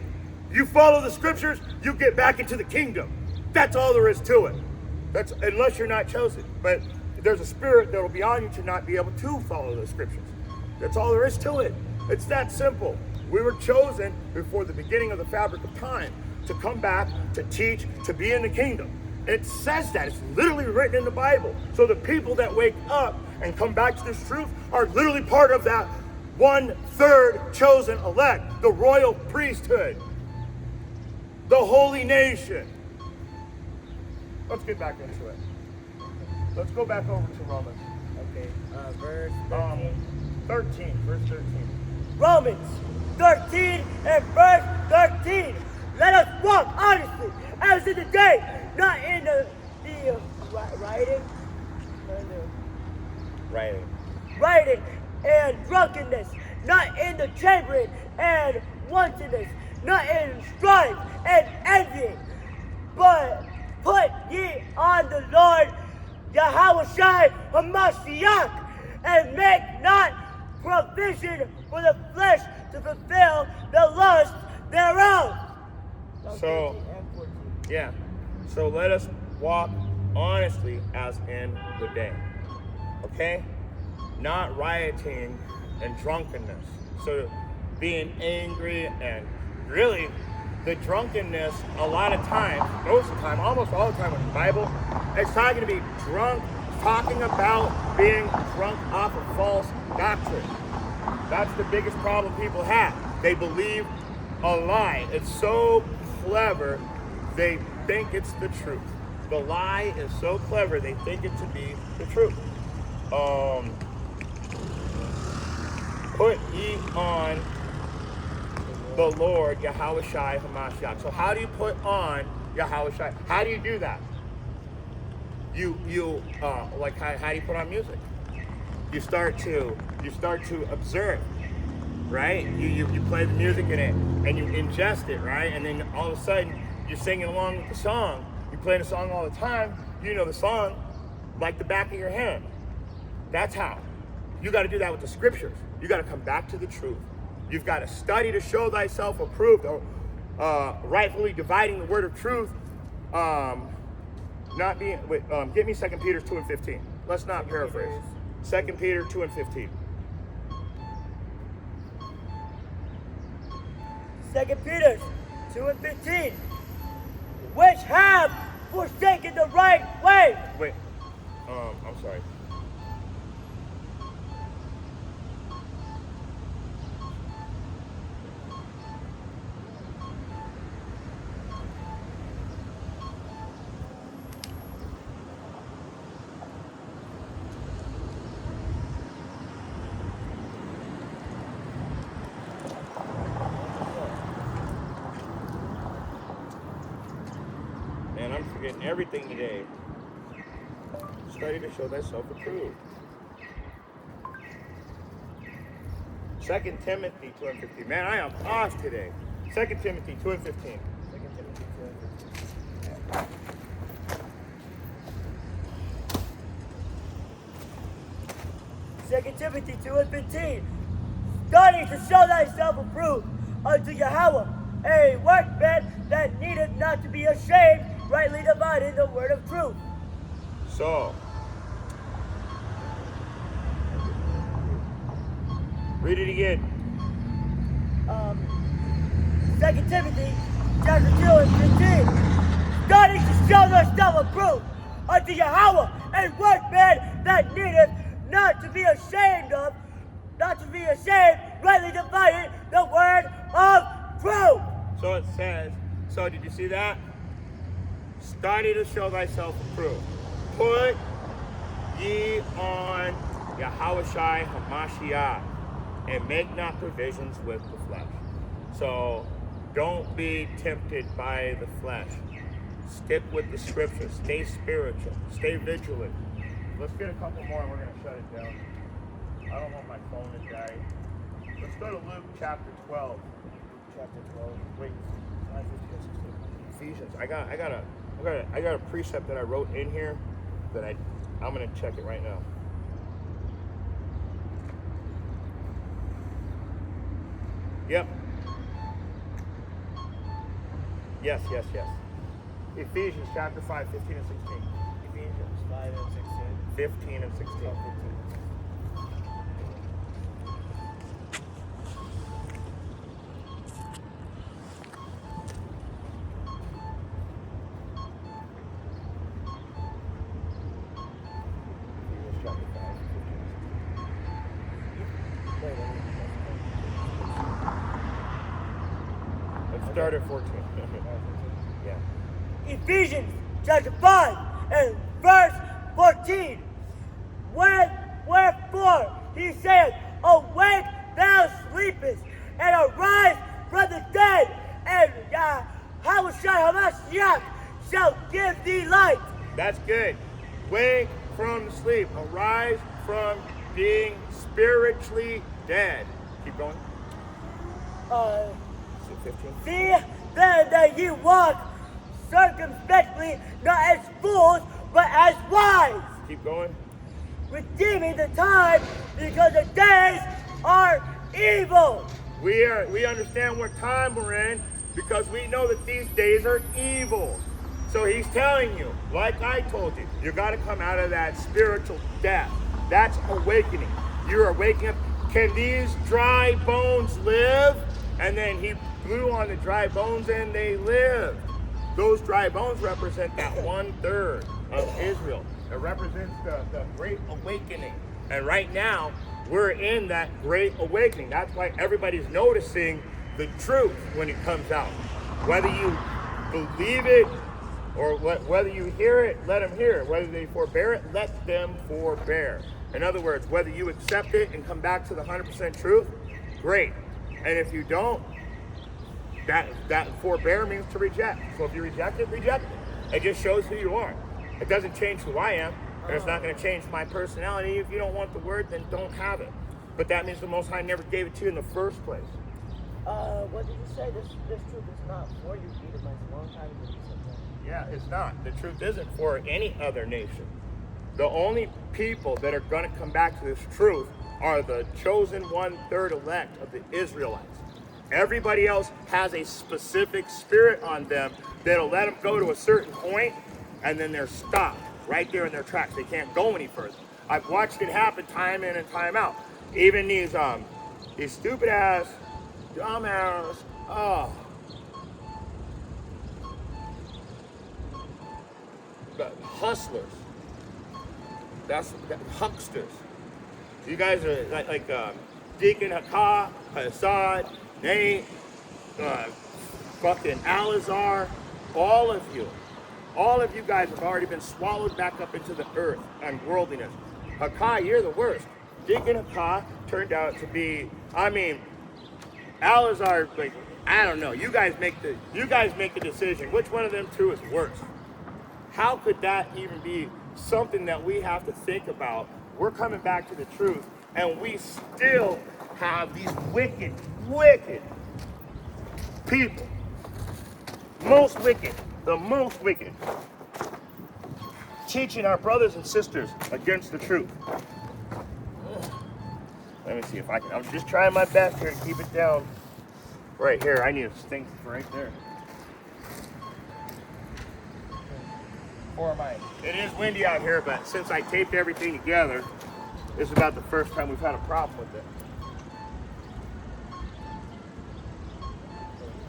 You follow the scriptures, you get back into the kingdom. That's all there is to it. That's unless you're not chosen. But there's a spirit that will be on you to not be able to follow the scriptures. That's all there is to it. It's that simple. We were chosen before the beginning of the fabric of time to come back, to teach, to be in the kingdom. It says that. It's literally written in the Bible. So the people that wake up and come back to this truth are literally part of that 1/3 chosen elect, the royal priesthood, the holy nation. Let's get back into it. Let's go back over to Romans. Okay, verse 13. Verse 13. Romans 13 and verse 13. Let us walk honestly as in the day, not in the rioting and drunkenness, not in the chambering and wantonness, not in strife and envying, but put ye on the Lord Yahushua Hamashiach, and make not provision for the flesh to fulfill the lust thereof. So, yeah. So let us walk honestly as in the day. Okay? Not rioting and drunkenness. So being angry and really the drunkenness a lot of times, most of the time, almost all the time in the Bible, it's talking to be drunk, talking about being drunk off of false doctrine. That's the biggest problem people have. They believe a lie. It's so clever, they think it's the truth. The lie is so clever, they think it to be the truth. Put ye on the Lord Yahushua Hamashiach. So how do you put on Yahushua? How do you do that? You like how do you put on music? You start to observe, right? You play the music in it and you ingest it, right? And then all of a sudden you're singing along with the song. You play the song all the time. You know the song like the back of your hand. That's how. You got to do that with the scriptures. You got to come back to the truth. You've got to study to show thyself approved, rightfully dividing the word of truth. Not being. Get me 2 Peter 2:15. Let's not paraphrase. 2 Peter 2:15. 2 Peter 2:15. Which have forsaken the right way. Wait. I'm sorry. Man, I'm forgetting everything today. Study to show thyself approved. 2 Timothy 2:15. Man, I am off today. 2 Timothy 2:15. 2 Timothy 2:15. Study to show thyself approved unto Yahweh, a workman that needeth not to be ashamed, rightly dividing the word of truth. So, read it again. 2 Timothy chapter 2:15. Study to show thyself approved unto Yahweh, a workman that needeth not to be ashamed of, not to be ashamed, rightly dividing the word of truth. So it says, so did you see that? Study to show thyself approved. Put ye on Yahushai HaMashiach, and make not provisions with the flesh. So don't be tempted by the flesh. Stick with the scripture. Stay spiritual. Stay vigilant. Let's get a couple more and we're going to shut it down. I don't want my phone to die. Let's go to Luke chapter 12. Chapter 12. Wait. Ephesians. I got a precept that I wrote in here that I'm going to check it right now. Yep. Yes. Ephesians chapter 5, 15 and 16. Ephesians 5 and 16. 15 and 16. 15. Ephesians chapter 5, 15 and 16. Let's start at 14. Yeah. Ephesians chapter 5 and verse 14. Wherefore he said, awake thou sleepest, and arise from the dead, and Yahushua HaMashiach shall give thee light. That's good. Wake from sleep. Arise from being spiritually dead. Keep going. 15. See then that ye walk circumspectly, not as fools, but as wise, Keep going. redeeming the time, because the days are evil. We understand what time we're in because we know that these days are evil. So he's telling you, like I told you, you got to come out of that spiritual death. That's awakening. You're awakening up. Can these dry bones live? And then he blew on the dry bones and they lived. Those dry bones represent that 1/3 of Israel. It represents the Great Awakening. And right now, we're in that Great Awakening. That's why everybody's noticing the truth when it comes out. Whether you believe it or whether you hear it, let them hear it. Whether they forbear it, let them forbear. In other words, whether you accept it and come back to the 100% truth, great. And if you don't, that forbear means to reject. So if you reject it, reject it. It just shows who you are. It doesn't change who I am. And it's not going to change my personality. If you don't want the word, then don't have it. But that means the Most High never gave it to you in the first place. What did you say? This truth is not for you, Edomites. A long time ago you said that. Yeah, it's not. The truth isn't for any other nation. The only people that are going to come back to this truth are the chosen 1/3 elect of the Israelites. Everybody else has a specific spirit on them that'll let them go to a certain point, and then they're stopped right there in their tracks. They can't go any further. I've watched it happen time in and time out. Even these stupid ass, dumb ass, the hustlers. That's hucksters. You guys are like Deacon Hakah, Hassad, Nate, fucking Alazar, all of you guys have already been swallowed back up into the earth and worldliness. Hakah, you're the worst. Deacon Hakah turned out to be, Alazar, like, I don't know. You guys make the decision. Which one of them two is worse? How could that even be something that we have to think about? We're coming back to the truth, and we still have these wicked people. Most wicked, the most wicked, teaching our brothers and sisters against the truth. Let me see if I can. I'm just trying my best here to keep it down. Right here, I need a stink right there. It is windy out here, but since I taped everything together, this is about the first time we've had a problem with it.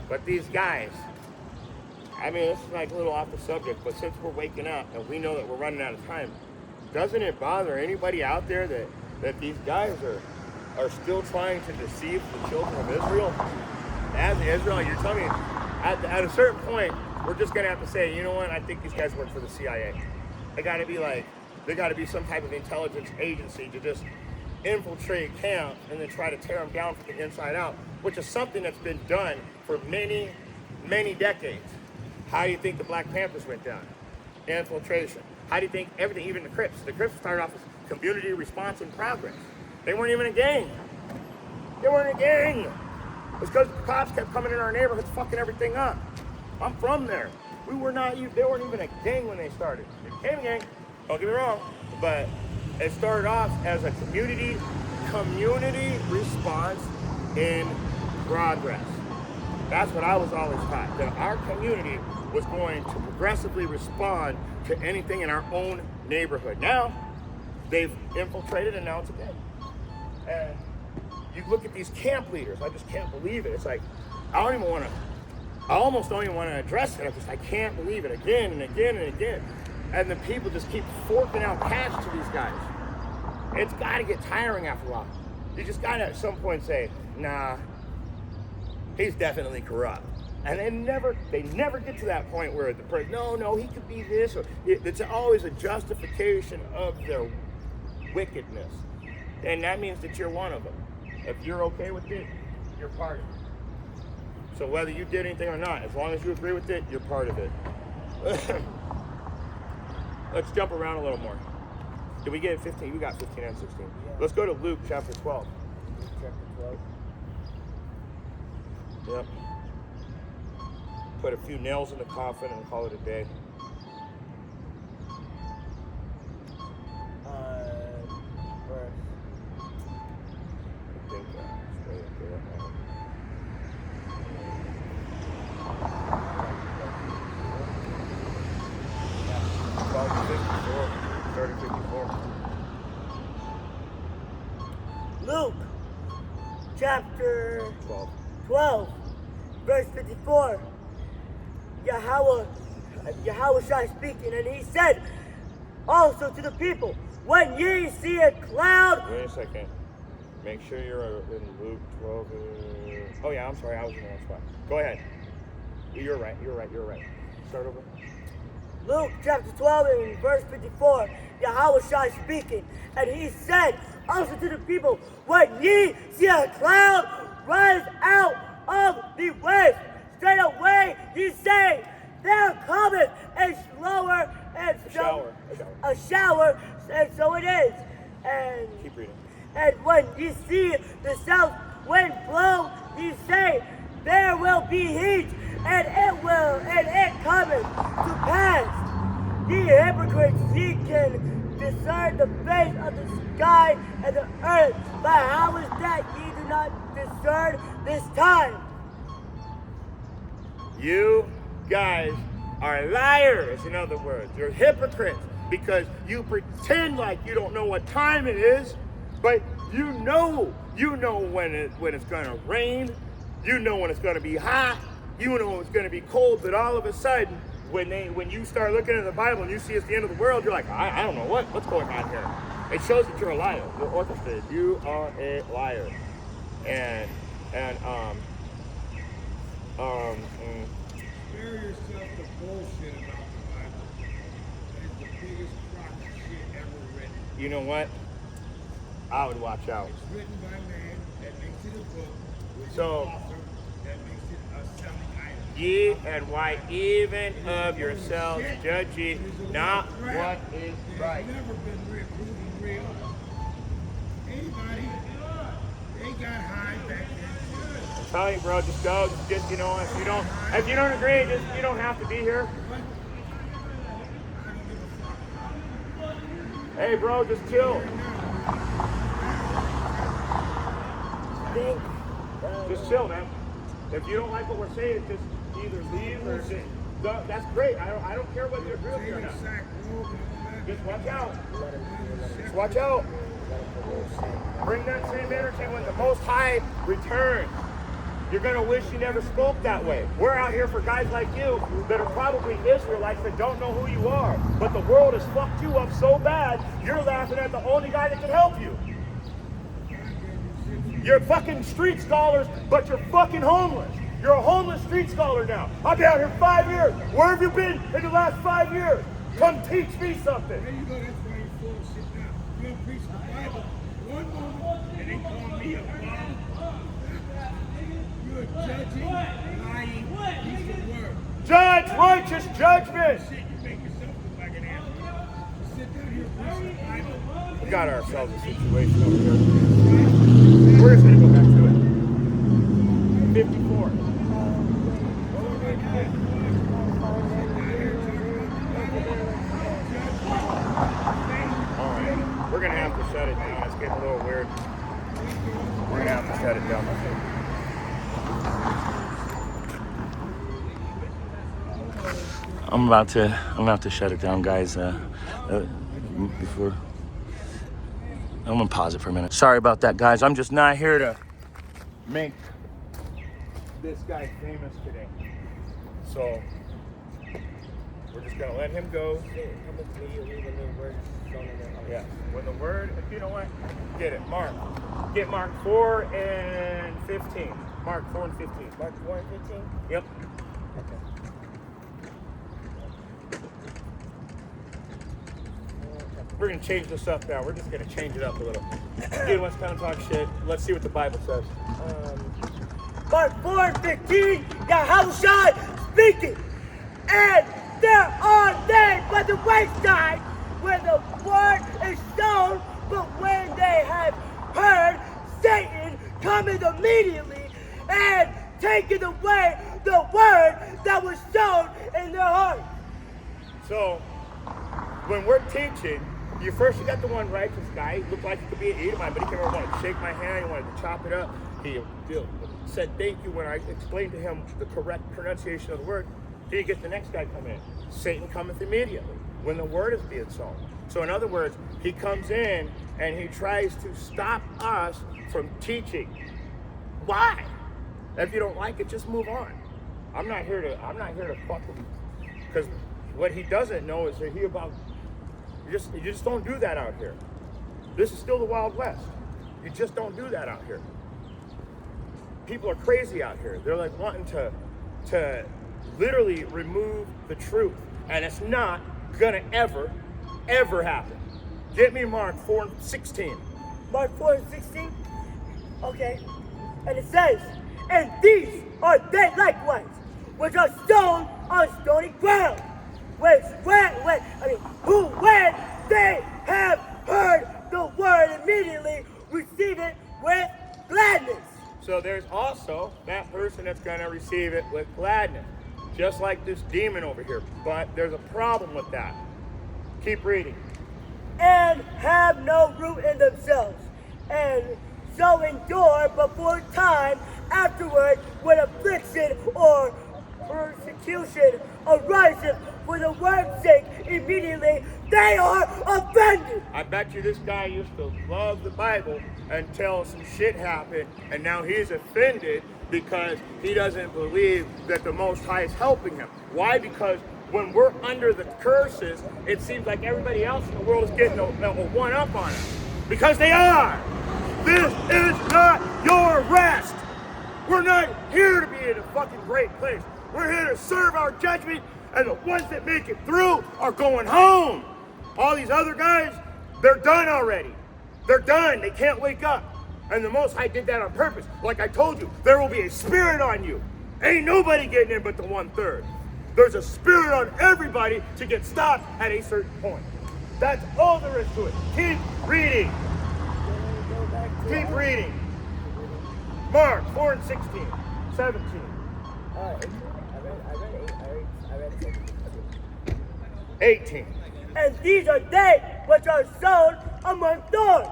But these guys, this is like a little off the subject, but since we're waking up and we know that we're running out of time, doesn't it bother anybody out there that these guys are are still trying to deceive the children of Israel, as Israel, you're telling me, at a certain point, we're just gonna have to say, you know what? I think these guys work for the CIA. They got to be some type of intelligence agency to just infiltrate camp and then try to tear them down from the inside out, which is something that's been done for many, many decades. How do you think the Black Panthers went down? Infiltration. How do you think everything, even the Crips? The Crips started off as community response and progress. They weren't even a gang. They weren't a gang. It's because the cops kept coming in our neighborhoods, fucking everything up. I'm from there. They weren't even a gang when they started. They became a gang, don't get me wrong, but it started off as a community response in progress. That's what I was always taught, that our community was going to progressively respond to anything in our own neighborhood. Now, they've infiltrated and now it's a gang. And you look at these camp leaders, I just can't believe it. It's like, I almost don't even want to address it. I can't believe it again and again and again. And the people just keep forking out cash to these guys. It's got to get tiring after a while. You just got to at some point say, nah, he's definitely corrupt. And they never get to that point where the person, no, he could be this. Or it's always a justification of their wickedness. And that means that you're one of them. If you're okay with it, you're part of it. So whether you did anything or not, as long as you agree with it, you're part of it. Let's jump around a little more. Did we get 15? We got 15 and 16. Yeah. Let's go to Luke chapter 12. Luke chapter 12. Yep. Put a few nails in the coffin and call it a day. Verse. I think it's right up there. 54. Luke chapter 12, verse 54. Yahweh Shai speaking, and he said also to the people, when ye see a cloud. Wait a second. Make sure you're in Luke 12. Oh yeah, I'm sorry, I was in the wrong spot. Go ahead. You're right. Start over. Luke chapter 12 and verse 54, Yahweh Shai speaking, and he said also to the people, when ye see a cloud rise out of the west, straight away ye say, there cometh a shower, and a shower, and so it is. And keep reading. And when ye see the south wind blow, ye say, there will be heat, and it cometh to pass. Ye hypocrites, ye can discern the face of the sky and the earth, but how is that ye do not discern this time? You guys are liars, in other words. You're hypocrites because you pretend like you don't know what time it is, but you know when it's gonna rain, you know when it's gonna be hot, you know when it's gonna be cold, but all of a sudden, when you start looking at the Bible and you see it's the end of the world, you're like, I don't know what's going on here. It shows that you're a liar. You're orchestrated. You are a liar. And Spare yourself the bullshit about the Bible. It's the biggest crock of shit ever written. you know what? I would watch out. It's written by man that makes it a book with So- an author that makes it a selling item. Ye and why even of yourselves judge ye not what is right. It's never been proven real. Anybody, they got high back then too. I'm telling you, bro, just go. Just you know, if you don't agree, you don't have to be here. Hey, bro, just chill. Just chill, man. If you don't like what we're saying, just either leave or just. That's great. I don't care whether you agree with me or not. Just watch out. Just watch out. Bring that same energy when the Most High returns. You're going to wish you never spoke that way. We're out here for guys like you that are probably Israelites that don't know who you are. But the world has fucked you up so bad, you're laughing at the only guy that can help you. You're fucking street scholars, but you're fucking homeless. You're a homeless street scholar now. I've been out here 5 years. Where have you been in the last 5 years? Come teach me something. There you go, that's why you're full of shit now. You don't preach the Bible one moment and then call me a bum. You're a judging, lying piece of work. Judge righteous judgment. Shit, you make yourself look like an asshole. Sit down here and preach the Bible. We got ourselves a situation over here. We're just gonna go back to it. 54. Alright, we're gonna have to shut it down. It's getting a little weird. We're gonna have to shut it down, I think. I'm about to shut it down, guys. Before I'm gonna pause it for a minute. Sorry about that, guys. I'm just not here to make this guy famous today. So we're just gonna let him go. Yeah. When the word, you know what? Get it. Mark. Get Mark 4 and 15. Mark 4 and 15. Mark 4 and 15? Yep. We're gonna change this up now. We're just gonna change it up a little. Dude wants to come and talk shit. Let's see what the Bible says. Mark 4 and 15, Yahushua speaking. And there are they by the wayside where the word is sown, but when they have heard, Satan cometh immediately and taketh away the word that was sown in their heart. So, when we're teaching, you got the one righteous guy. He looked like he could be an Edomite, but he came over and wanted to shake my hand. He wanted to chop it up. He said thank you when I explained to him the correct pronunciation of the word. Then you get the next guy come in. Satan cometh immediately when the word is being sown. So in other words, he comes in and he tries to stop us from teaching. Why? If you don't like it, just move on. I'm not here to fucking, because what he doesn't know is that you just don't do that out here. This is still the Wild West. You just don't do that out here. People are crazy out here. They're like wanting to literally remove the truth. And it's not gonna ever happen. Get me Mark 4 and 16. Mark 4 and 16? Okay. And it says, and these are they likewise, which are sown on stony ground. When they have heard the word, immediately receive it with gladness. So there's also that person that's going to receive it with gladness, just like this demon over here. But there's a problem with that. Keep reading. And have no root in themselves, and so endure before time afterward when affliction or persecution arises for the word's sake, immediately they are offended. I bet you this guy used to love the Bible until some shit happened, and now he's offended because he doesn't believe that the Most High is helping him. Why? Because when we're under the curses, it seems like everybody else in the world is getting a one-up on us. Because they are. This is not your rest. We're not here to be in a fucking great place. We're here to serve our judgment, and the ones that make it through are going home. All these other guys, they're done already. They're done. They can't wake up. And the Most High did that on purpose. Like I told you, there will be a spirit on you. Ain't nobody getting in but the 1/3. There's a spirit on everybody to get stopped at a certain point. That's all there is to it. Keep reading. Keep reading. Mark 4 and 16, 17. I read 18. And these are they which are sown among thorns,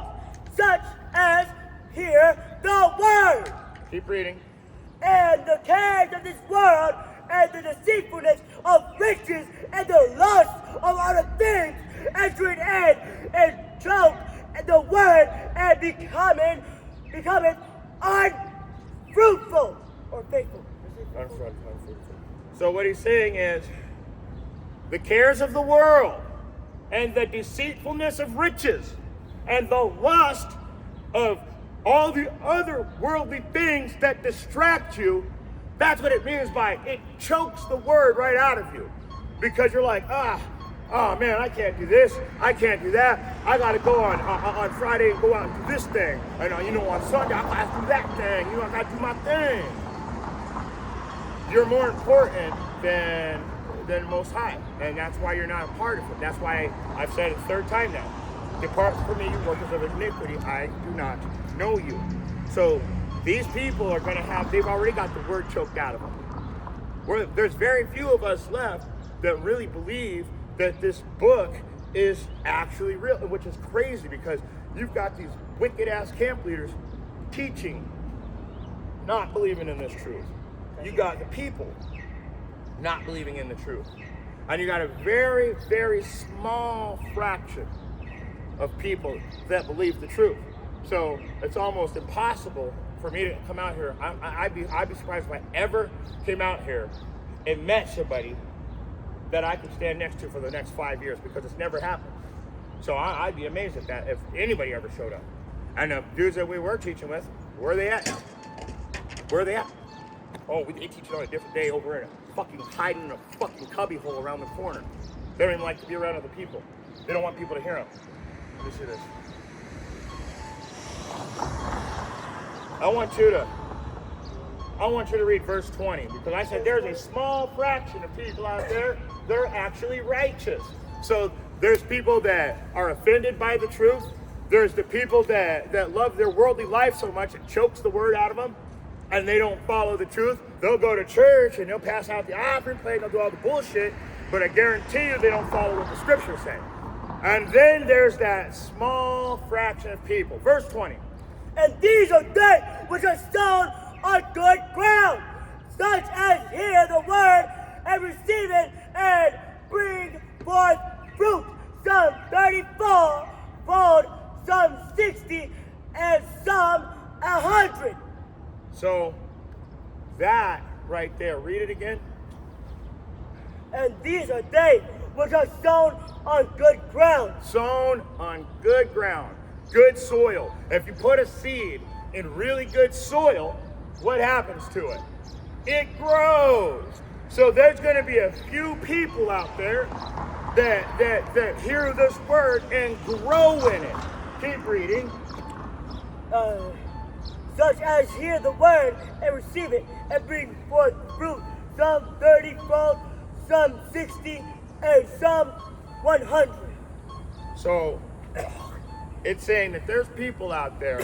such as hear the word. Keep reading. And the cares of this world, and the deceitfulness of riches, and the lust of other things, entering in and choke the word, and becoming unfruitful or faithful. Unfruitful. So what he's saying is, the cares of the world, and the deceitfulness of riches, and the lust of all the other worldly things that distract you, that's what it means by it chokes the word right out of you. Because you're like, oh man, I can't do this, I can't do that. I gotta go on Friday and go out and do this thing. And on Sunday I gotta do that thing. I gotta do my thing. You're more important than Most High, and that's why you're not a part of it. That's why I've said it a third time now. Depart from me, you workers of iniquity, I do not know you. So these people are going to they've already got the word choked out of them. There's very few of us left that really believe that this book is actually real, which is crazy because you've got these wicked ass camp leaders teaching, not believing in this truth. You got the people not believing in the truth. And you got a very, very small fraction of people that believe the truth. So it's almost impossible for me to come out here. I'd be surprised if I ever came out here and met somebody that I could stand next to for the next 5 years, because it's never happened. So I'd be amazed at that if anybody ever showed up. And the dudes that we were teaching with, where are they at? Where are they at? Oh, they teach it on a different day over in a fucking hiding in a fucking cubby hole around the corner. They don't even like to be around other people. They don't want people to hear them. Let me see this. I want you to read verse 20, because I said there's a small fraction of people out there that are actually righteous. So there's people that are offended by the truth. There's the people that love their worldly life so much it chokes the word out of them, and they don't follow the truth. They'll go to church and they'll pass out the offering plate and they'll do all the bullshit, but I guarantee you they don't follow what the scriptures say. And then there's that small fraction of people. Verse 20. And these are they which are sown on good ground, such as hear the word and receive it and bring forth fruit, some 30-fold, some 60, and some 100. So that right there, read it again. And these are they which are sown on good ground. Sown on good ground, good soil. If you put a seed in really good soil, what happens to it? It grows. So there's going to be a few people out there that hear this word and grow in it. Keep reading. Such as hear the word and receive it and bring forth fruit, some 30-fold, some 60, and some 100. So it's saying that there's people out there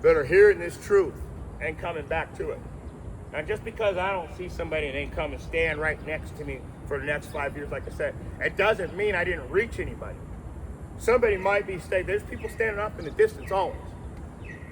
that are hearing this truth and coming back to it. Now, just because I don't see somebody that ain't come and stand right next to me for the next 5 years, like I said, it doesn't mean I didn't reach anybody. Somebody might be there's people standing up in the distance always.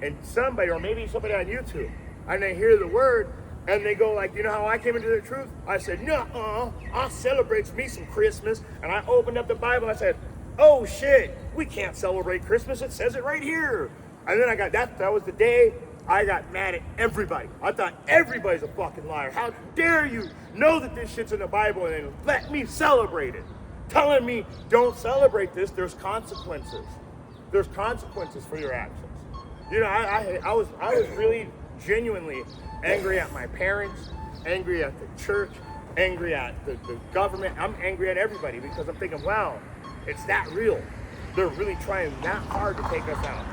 And somebody, or maybe somebody on YouTube, and they hear the word, and they go like, you know how I came into the truth? I said, nuh-uh, I celebrate me some Christmas. And I opened up the Bible, and I said, oh shit, we can't celebrate Christmas, it says it right here. And then I got, that was the day I got mad at everybody. I thought everybody's a fucking liar. How dare you know that this shit's in the Bible and then let me celebrate it? Telling me don't celebrate this, there's consequences. There's consequences for your actions. You know, I was really genuinely angry at my parents, angry at the church, angry at the government. I'm angry at everybody because I'm thinking, wow, it's that real. They're really trying that hard to take us out.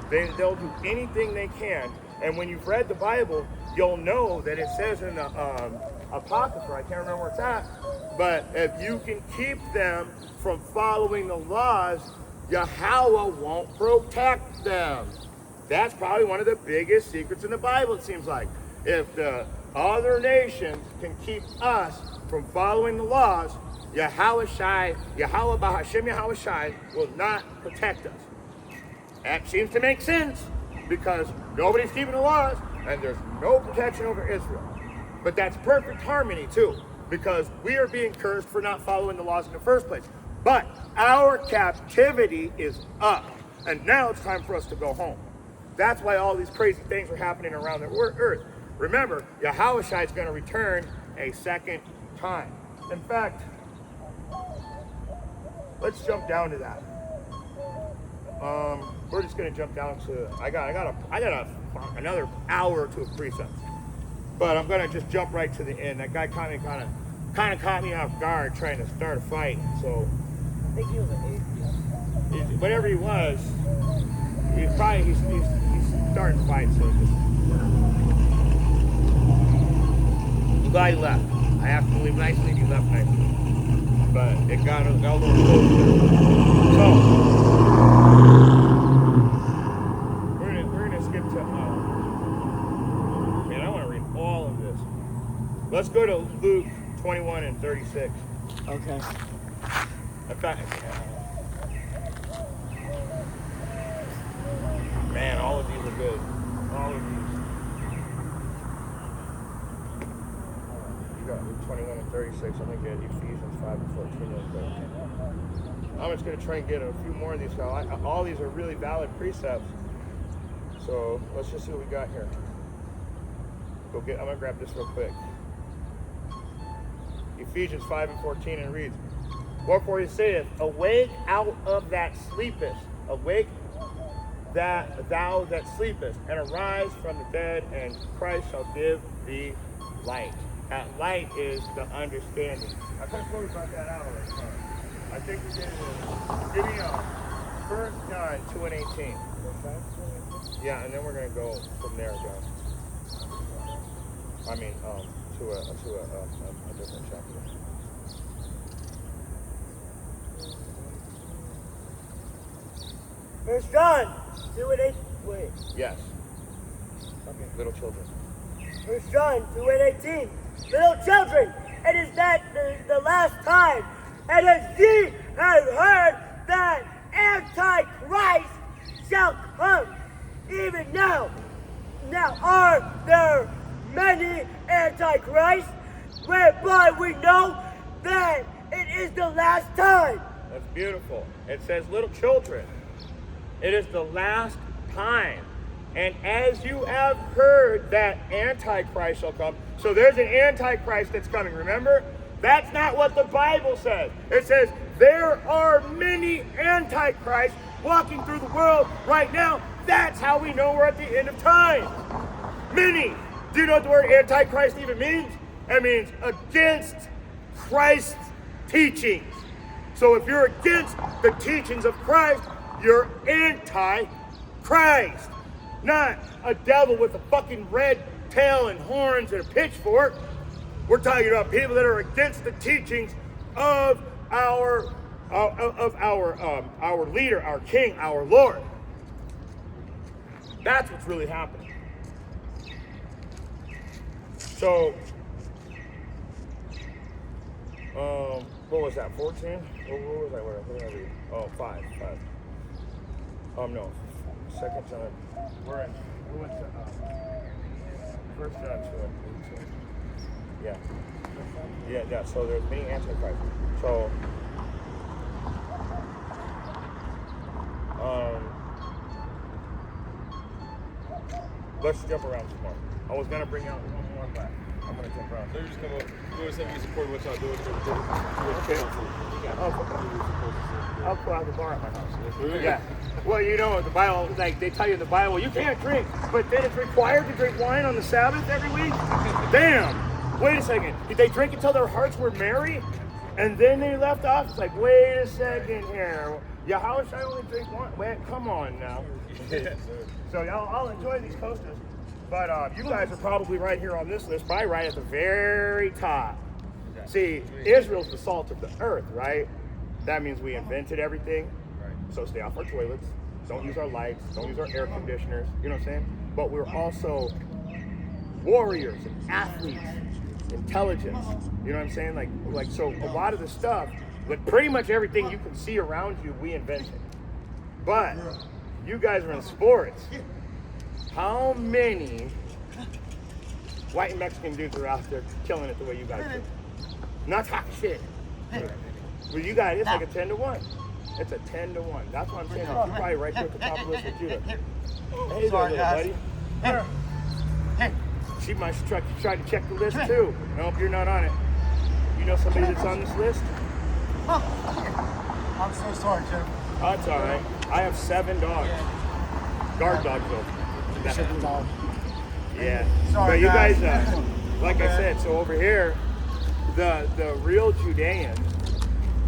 They'll do anything they can. And when you've read the Bible, you'll know that it says in the Apocrypha, I can't remember where it's at, but if you can keep them from following the laws, Yahweh won't protect them. That's probably one of the biggest secrets in the Bible, it seems like. If the other nations can keep us from following the laws, Yahweh Bahashem Yahweh Shai will not protect us. That seems to make sense because nobody's keeping the laws and there's no protection over Israel. But that's perfect harmony too, because we are being cursed for not following the laws in the first place. But our captivity is up, and now it's time for us to go home. That's why all these crazy things are happening around the earth. Remember, Yahweh Shai is going to return a second time. In fact, let's jump down to that. we're just gonna jump down to. I got another hour to a precept, but I'm gonna just jump right to the end. That guy kind of caught me off guard trying to start a fight. So I think he was an atheist. whatever he was, he's starting to fight. So just. I'm glad he left. I have to believe nicely he left nicely. But it got a little close. So we're gonna skip to man, I want to read all of this. Let's go to Luke 21 and 36. Okay. In fact, man, all of these are good. All of these. You got Luke 21 and 36. I'm gonna get Ephesians 5 and 14 real quick. I'm just gonna try and get a few more of these. All these are really valid precepts. So let's just see what we got here. I'm gonna grab this real quick. Ephesians 5 and 14, and it reads, "Wherefore he saith, awake out of that sleepest, awake that thou that sleepest, and arise from the dead, and Christ shall give thee light." That light is the understanding. I kind of we brought that out already. I think we did it. Give me 1 John 2 and 18. Yeah, and then we're gonna go from there, John. I mean, to a different chapter. First John 2 and 8. Wait. Yes. Okay. Little children. First John 2 and 18. Little children, it is that the last time, and as ye have heard that Antichrist shall come, even now. Now are there many Antichrists, whereby we know that it is the last time. That's beautiful. It says, little children, it is the last time. And as you have heard that Antichrist shall come, so there's an Antichrist that's coming, remember? That's not what the Bible says. It says there are many Antichrists walking through the world right now. That's how we know we're at the end of time. Many. Do you know what the word Antichrist even means? It means against Christ's teachings. So if you're against the teachings of Christ, you're anti-Christ. Not a devil with a fucking red tail and horns and a pitchfork. We're talking about people that are against the teachings of our leader, our king, our Lord. That's what's really happening. So, what was that? 14? What was I? What did I read? Oh, 5. No. 2nd John. We went to 1 John 2 and 18. Yeah. So there's many Antichrists. So, let's jump around some more. I was gonna bring out one more, but I'm gonna jump around. They're just gonna do something support what y'all doing. Okay. I'll pull out the bar at my house. Yeah. Well, you know, the Bible, like they tell you in the Bible, you can't drink, but then it's required to drink wine on the Sabbath every week? Damn. Wait a second. Did they drink until their hearts were merry? And then they left off? It's like, wait a second here. Yeah, how should I only drink one? Wait, come on now. So I'll enjoy these coasters. But you guys are probably right here on this list, probably right at the very top. See, Israel's the salt of the earth, right? That means we invented everything. So stay off our toilets. Don't use our lights. Don't use our air conditioners. You know what I'm saying? But we're also warriors and athletes, intelligence. You know what I'm saying? Like so a lot of the stuff, like pretty much everything you can see around you, we invented. But you guys are in sports. How many white and Mexican dudes are out there killing it the way you guys do? Not talking shit. Well, you guys, it's like a 10 to 1. It's a 10 to 1. That's what I'm saying. You're probably right there at the top of the list with Judah. Hey there, little buddy. She might try to check the list too. Nope, you're not on it. You know somebody that's on this list? I'm so sorry, Jim. Oh, it's all right. I have 7 dogs. Guard dogs, though. Shipping dog. Yeah. Sorry, but you guys, guys. like I said, so over here, the real Judeans,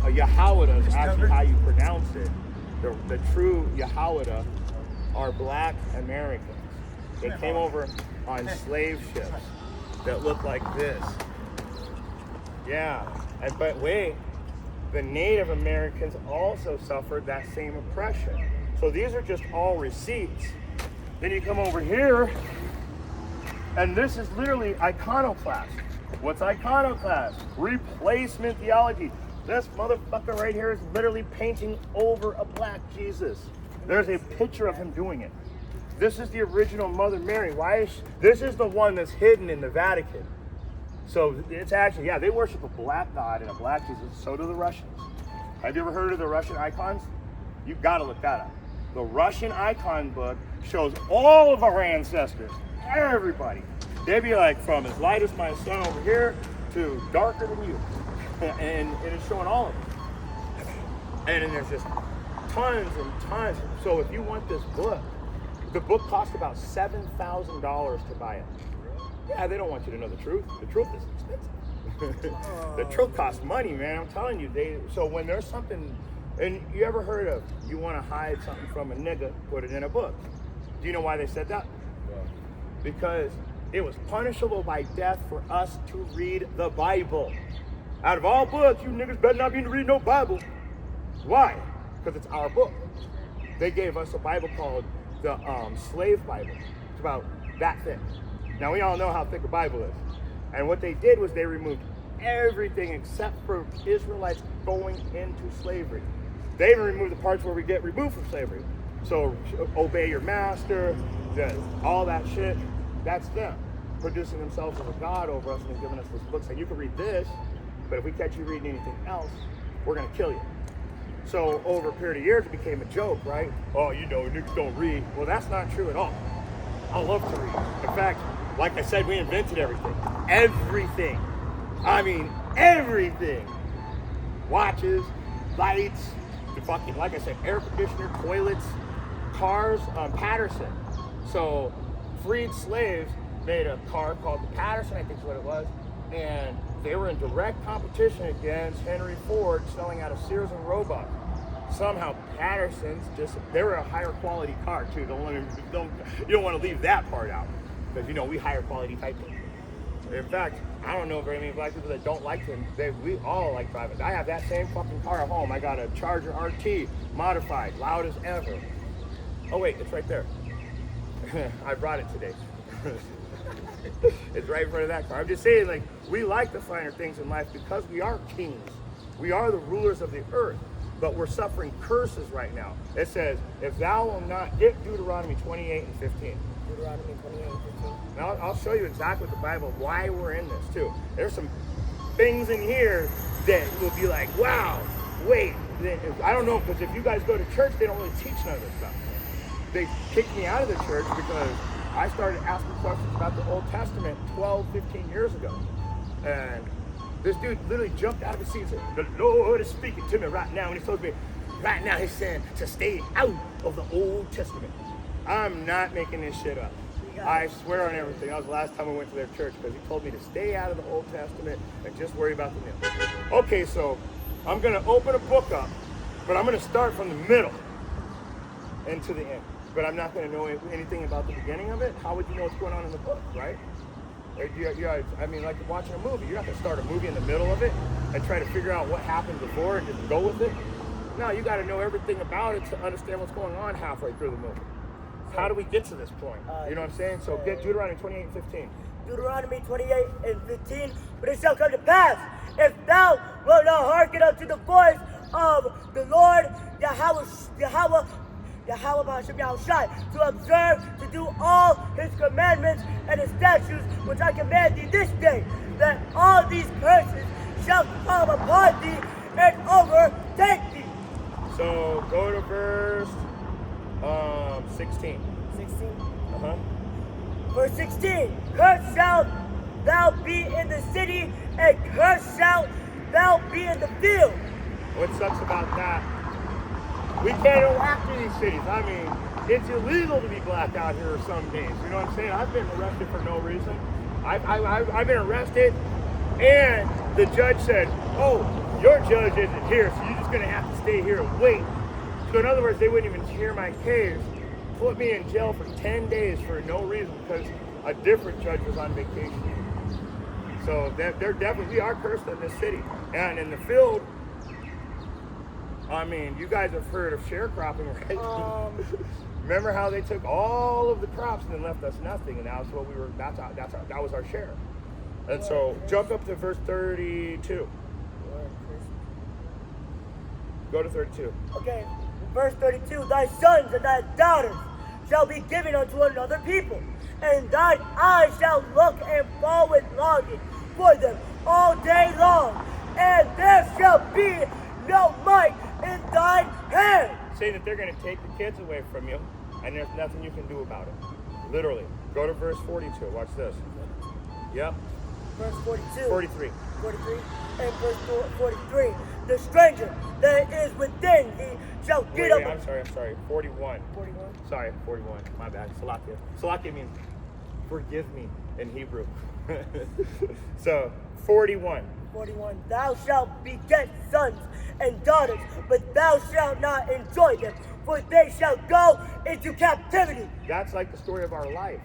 Yahawada is actually how you pronounce it. The true Yahawada are black Americans. They came over on slave ships that look like this. Yeah, but wait, the Native Americans also suffered that same oppression. So these are just all receipts. Then you come over here, and this is literally iconoclast. What's iconoclast? Replacement theology. This motherfucker right here is literally painting over a black Jesus. There's a picture of him doing it. This is the original Mother Mary. This is the one that's hidden in the Vatican. So it's actually, yeah, they worship a black God and a black Jesus. So do the Russians. Have you ever heard of the Russian icons? You've got to look that up. The Russian icon book shows all of our ancestors, everybody. They'd be like from as light as my sun over here to darker than you. And it's showing all of them. And then there's just tons and tons. So if you want this book, the book cost about $7,000 to buy it. Yeah, they don't want you to know the truth. The truth is expensive. The truth costs money, man. I'm telling you. So when there's something, and you ever heard of, you want to hide something from a nigga, put it in a book. Do you know why they said that? Because it was punishable by death for us to read the Bible. Out of all books, you niggas better not be to read no Bible. Why? Because it's our book. They gave us a Bible called the Slave Bible. It's about that thick. Now we all know how thick a Bible is. And what they did was they removed everything except for Israelites going into slavery. They even removed the parts where we get removed from slavery. So obey your master, all that shit, that's them. Producing themselves as a God over us and giving us this book saying you can read this, but if we catch you reading anything else, we're gonna kill you. So over a period of years, it became a joke, right? Oh, you know, niggas don't read. Well, that's not true at all. I love to read. In fact, like I said, we invented everything. Everything. I mean, everything. Watches, lights, the fucking, like I said, air conditioner, toilets, cars, Patterson. So freed slaves made a car called the Patterson, I think is what it was. And they were in direct competition against Henry Ford selling out of Sears and Roebuck. Somehow Patterson's they were a higher quality car too. You don't want to leave that part out because you know we higher quality type people. In fact, I don't know very many black people that don't like them. We all like driving. I have that same fucking car at home. I got a Charger RT modified, loud as ever. Oh wait, it's right there. I brought it today. It's right in front of that car. I'm just saying, like, we like the finer things in life because we are kings. We are the rulers of the earth, but we're suffering curses right now. It says, if thou will not, get Deuteronomy 28 and 15. Deuteronomy 28 and 15. Now, I'll show you exactly with the Bible why we're in this, too. There's some things in here that will be like, wow, wait. I don't know, because if you guys go to church, they don't really teach none of this stuff. They kicked me out of the church because I started asking questions about the Old Testament 12, 15 years ago. And this dude literally jumped out of his seat and said, the Lord is speaking to me right now. And he told me, right now he's saying to stay out of the Old Testament. I'm not making this shit up. I swear on everything. That was the last time I went to their church because he told me to stay out of the Old Testament and just worry about the new. Okay, so I'm going to open a book up, but I'm going to start from the middle and to the end. But I'm not going to know anything about the beginning of it. How would you know what's going on in the book, right? I mean, like watching a movie. You're not going to start a movie in the middle of it and try to figure out what happened before and just go with it. No, you got to know everything about it to understand what's going on halfway through the movie. How do we get to this point? You know what I'm saying? So get Deuteronomy 28 and 15. Deuteronomy 28 and 15. But it shall come to pass, if thou wilt not hearken unto the voice of the Lord, Yahweh Ba'ashem Yahushai, to observe, to do all his commandments and his statutes, which I command thee this day, that all these curses shall come upon thee and overtake thee. So go to verse 16. 16. Uh-huh. Verse 16. Cursed shalt thou be in the city, and cursed shalt thou be in the field. What sucks about that We can't go after these cities. I mean, it's illegal to be black out here some days. You know what I'm saying? I've been arrested for no reason. I've been arrested, and the judge said, "Oh, your judge isn't here, so you're just gonna have to stay here and wait." So in other words, they wouldn't even hear my case, put me in jail for 10 days for no reason because a different judge was on vacation. So they're definitely, we are cursed in this city. And in the field, I mean, you guys have heard of sharecropping, right? Remember how they took all of the crops and then left us nothing, and that was what we were. That was our share. And so, jump up to verse 32. Go to 32. Okay, verse 32. Thy sons and thy daughters shall be given unto another people, and thine eyes shall look and fall with longing for them all day long, and there shall be no might in thine hand. Say that they're going to take the kids away from you, and there's nothing you can do about it. Literally. Go to verse 42. Watch this. Yep. Verse 42. 43. 43. And verse 43. The stranger that is within thee shall get up. I'm sorry. 41. 41. Sorry, 41. My bad. Salakia. Salakia means forgive me in Hebrew. So, 41. 41. Thou shalt beget sons and daughters, but thou shalt not enjoy them, for they shall go into captivity. That's like the story of our life.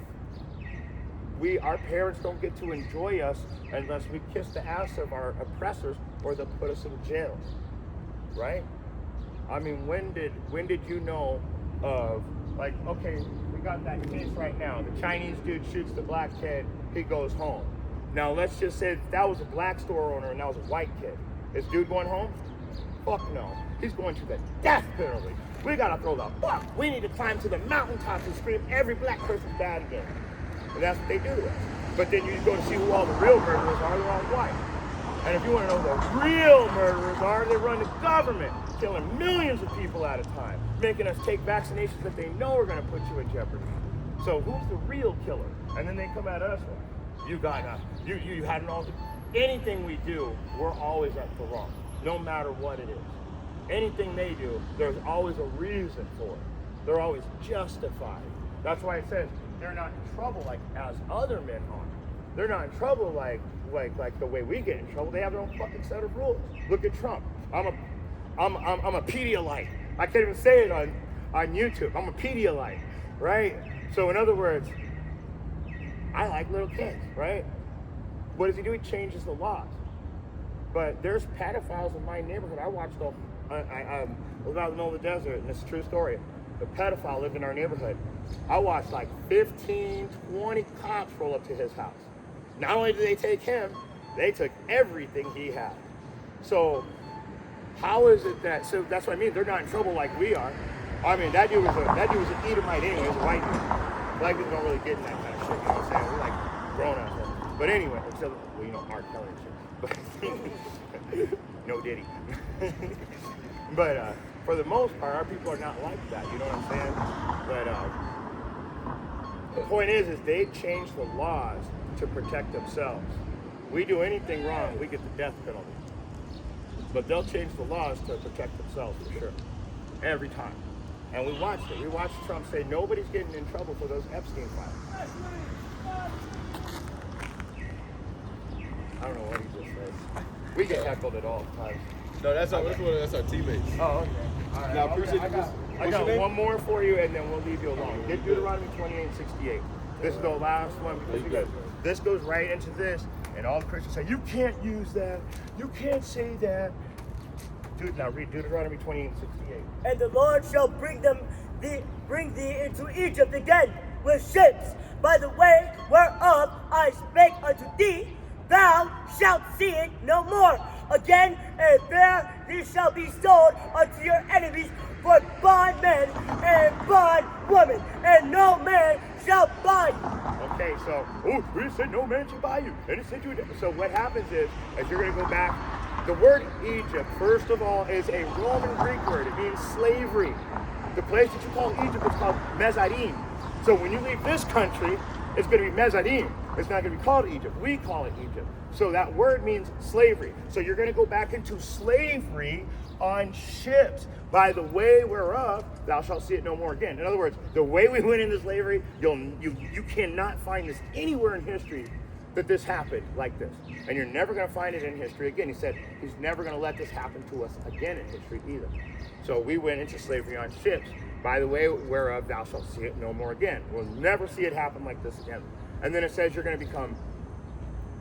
Our parents don't get to enjoy us unless we kiss the ass of our oppressors or they'll put us in jail, right? I mean, when did you know of, like, okay, we got that case right now. The Chinese dude shoots the black kid, he goes home. Now, let's just say that was a black store owner and that was a white kid. Is dude going home? Fuck no. He's going to the death penalty. We gotta throw the fuck. We need to climb to the mountaintops and scream every black person's bad again. And that's what they do to us. But then you go to see who all the real murderers are, they're all white. And if you want to know who the real murderers are, they run the government, killing millions of people at a time, making us take vaccinations that they know are going to put you in jeopardy. So who's the real killer? And then they come at us with, you had an all. Anything we do, we're always at the wrong, no matter what it is. Anything they do, there's always a reason for it. They're always justified. That's why it says they're not in trouble like as other men are. They're not in trouble like the way we get in trouble. They have their own fucking set of rules. Look at Trump. I'm a Pedialyte. I can't even say it on YouTube. I'm a Pedialyte, right? So in other words, I like little kids, right? What does he do? He changes the laws. But there's pedophiles in my neighborhood. I watched I was out in the middle of the desert, and it's a true story. The pedophile lived in our neighborhood. I watched like 15, 20 cops roll up to his house. Not only did they take him, they took everything he had. So how is it that, so that's what I mean, they're not in trouble like we are. I mean, that dude was an Edomite anyway, he's a white dude. Black people don't really get in that kind of shit, you know what I'm saying? We're like grown up here. But anyway, except, well, you know, Mark Kelly and shit. But, no Diddy. But for the most part, our people are not like that, you know what I'm saying? But the point is they change the laws to protect themselves. We do anything wrong, we get the death penalty. But they'll change the laws to protect themselves for sure. Every time. And we watched it. We watched Trump say nobody's getting in trouble for those Epstein files. I don't know what he just said. We get heckled at all times. No, that's our teammates. Oh, okay. All right. Now, appreciate I got one more for you, and then we'll leave you alone. Get Deuteronomy 28:68. This is the last one because this goes right into this, and all the Christians say, you can't use that. You can't say that. Now read Deuteronomy 28:68. And the Lord shall bring thee into Egypt again with ships, by the way whereof I spake unto thee, thou shalt see it no more again, and there thee shall be sold unto your enemies for bondmen and bondwomen, and no man shall buy you. Okay, so, we said no man should buy you. And it said you. So what happens is, as you're going to go back, the word Egypt, first of all, is a Roman Greek word. It means slavery. The place that you call Egypt is called Mezarim. So when you leave this country, it's going to be Mezarim. It's not going to be called Egypt. We call it Egypt. So that word means slavery. So you're going to go back into slavery on ships by the way whereof thou shalt see it no more again. In other words, the way we went into slavery, you cannot find this anywhere in history that this happened like this. And you're never going to find it in history again. He said he's never going to let this happen to us again in history either. So we went into slavery on ships by the way whereof thou shalt see it no more again. We'll never see it happen like this again. And then it says you're going to become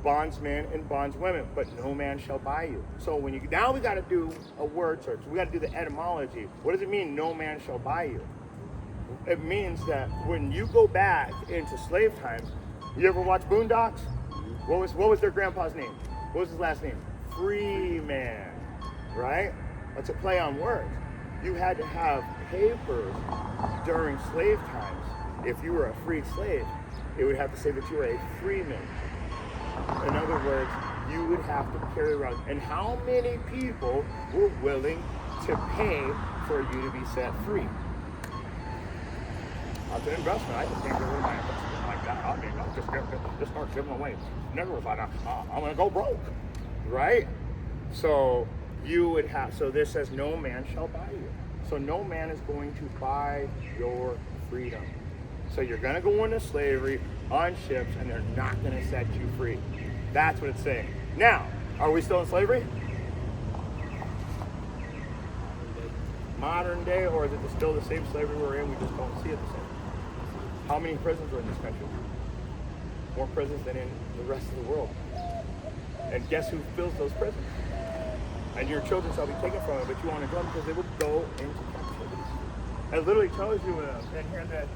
bondsmen and bondswomen, but no man shall buy you. So now we got to do a word search. We got to do the etymology. What does it mean, no man shall buy you? It means that when you go back into slave times, you ever watch Boondocks? What was their grandpa's name? What was his last name? Freeman, right? That's a play on words. You had to have papers during slave times. If you were a freed slave, it would have to say that you were a freeman. In other words, you would have to carry around. And how many people were willing to pay for you to be set free? That's an investment. I can think of my investment like that. I mean, I'll just start giving away. Never was like, I'm going to go broke, right? So you would have, so this says no man shall buy you. So no man is going to buy your freedom. So you're going to go into slavery on ships and they're not going to set you free. That's what it's saying. Now, are we still in slavery? Modern day, or is it still the same slavery we're in? We just don't see it the same. How many prisons are in this country? More prisons than in the rest of the world. And guess who fills those prisons? And your children shall be taken from it, but you won't enjoy them because they will go into captivity. It literally tells you in here that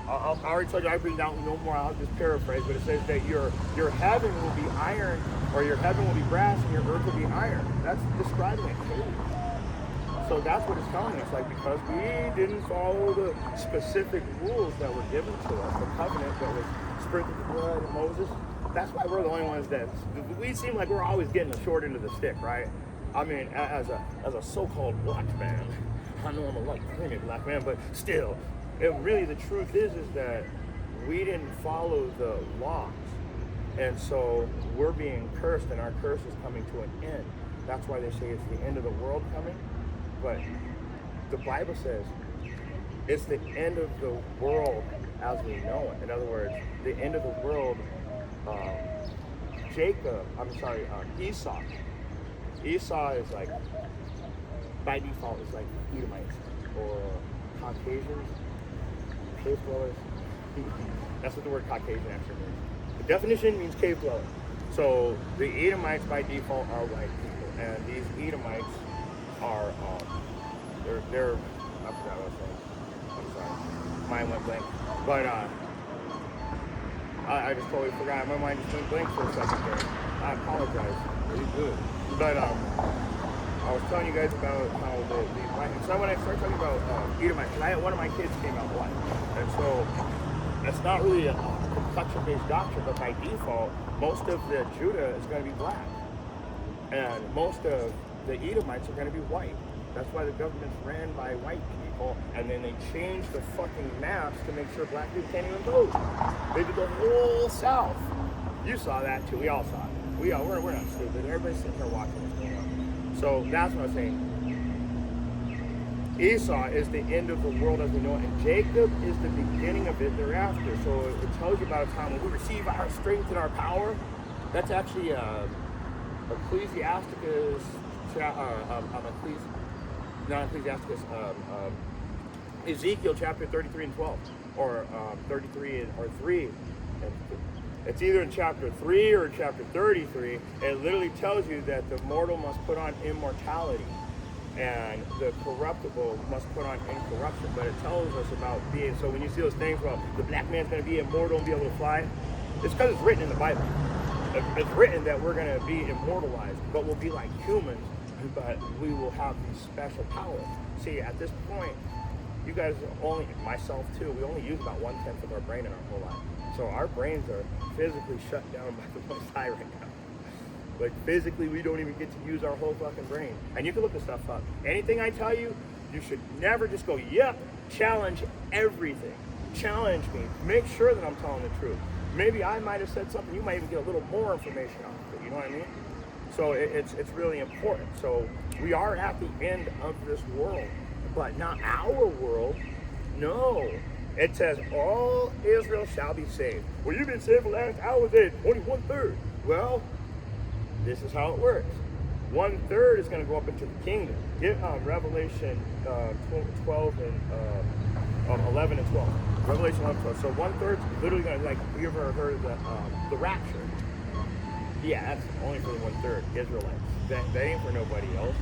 I already told you I bring down no more. I'll just paraphrase, but it says that your heaven will be iron, or your heaven will be brass, and your earth will be iron. That's describing a cave. So that's what it's telling us. Like, because we didn't follow the specific rules that were given to us, the covenant that was sprinkled with the blood of Moses. That's why we're the only ones that we seem like we're always getting the short end of the stick, right? I mean, as a so-called black man, I know I'm a creamy black man, but still, really the truth is that we didn't follow the laws, and so we're being cursed, and our curse is coming to an end. That's why they say it's the end of the world coming, but the Bible says it's the end of the world as we know it. In other words, the end of the world. Esau. Esau is like, by default, is like Edomites or Caucasians, cave dwellers. That's what the word Caucasian actually means. The definition means cave dweller. So the Edomites by default are white people, and these Edomites are they're I forgot what I was saying. I'm sorry, mine went blank. But I just totally forgot. My mind just went blank for a second there. I apologize. Really good. But I was telling you guys about how the so when I started talking about Edomites, one of my kids came out white, and so that's not really a complexion-based doctrine, but by default, most of the Judah is going to be black, and most of the Edomites are going to be white. That's why the government's ran by white people, and then they changed the fucking maps to make sure black people can't even vote. They did the whole South. You saw that too. We all saw it. We're not stupid. Everybody's sitting here watching what's going on. So that's what I was saying. Esau is the end of the world as we know it, and Jacob is the beginning of it thereafter. So it tells you about a time when we receive our strength and our power. That's actually Ezekiel chapter 33 and 12, or 33 or 3. It's either in chapter 3 or chapter 33. It literally tells you that the mortal must put on immortality, and the corruptible must put on incorruption. But it tells us about being, so when you see those things about the black man's going to be immortal and be able to fly, it's because it's written in the Bible. It's written that we're going to be immortalized, but we'll be like humans, but we will have these special powers. See, at this point, you guys only, myself too, we only use about 1/10 of our brain in our whole life. So our brains are physically shut down by the Most High right now. Like physically, we don't even get to use our whole fucking brain. And you can look this stuff up. Anything I tell you, you should never just go, yep, challenge everything. Challenge me. Make sure that I'm telling the truth. maybe I might have said something, you might even get a little more information out of it, you know what I mean? So it's really important. So we are at the end of this world, but not our world. No. It says all Israel shall be saved. Well, you've been saved for the last hour, then only 1/3. Well, this is how it works. 1/3 is going to go up into the kingdom. Get Revelation 12 and 11 and 12. Revelation 11 and 12. So 1/3 is literally going to, like, you ever heard of the rapture? Yeah, that's only for the 1/3 Israelites. That ain't for nobody else.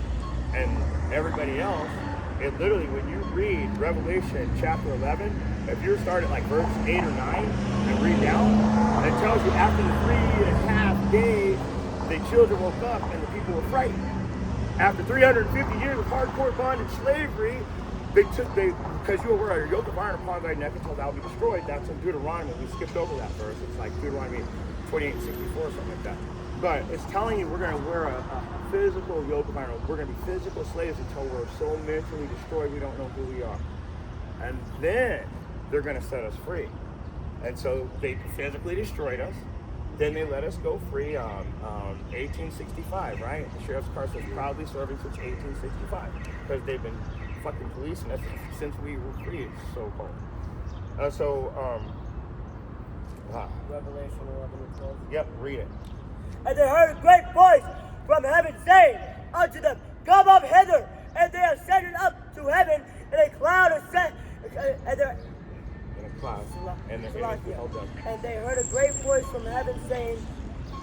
And everybody else, it literally, when you read Revelation chapter 11, if you start at like verse 8 or 9 and read down, it tells you after the 3.5 days, the children woke up and the people were frightened. After 350 years of hardcore bondage slavery, because you were a yoke of iron upon thy neck until thou be destroyed. That's in Deuteronomy. We skipped over that verse. It's like Deuteronomy 28:64 or something like that. But it's telling you we're going to wear a physical yoke of iron. We're going to be physical slaves until we're so mentally destroyed we don't know who we are. And then they're going to set us free. And so they physically destroyed us. Then they let us go free 1865, right? The sheriff's car says proudly serving since 1865 because they've been fucking policing us since we were free, so-called. Revelation 11 and 12. Yep, read it. And they heard a great voice from heaven saying unto them, Come up hither. And they ascended up to heaven, and a cloud ascended, and they're In a cloud, and their enemies beheld them. And they heard a great voice from heaven saying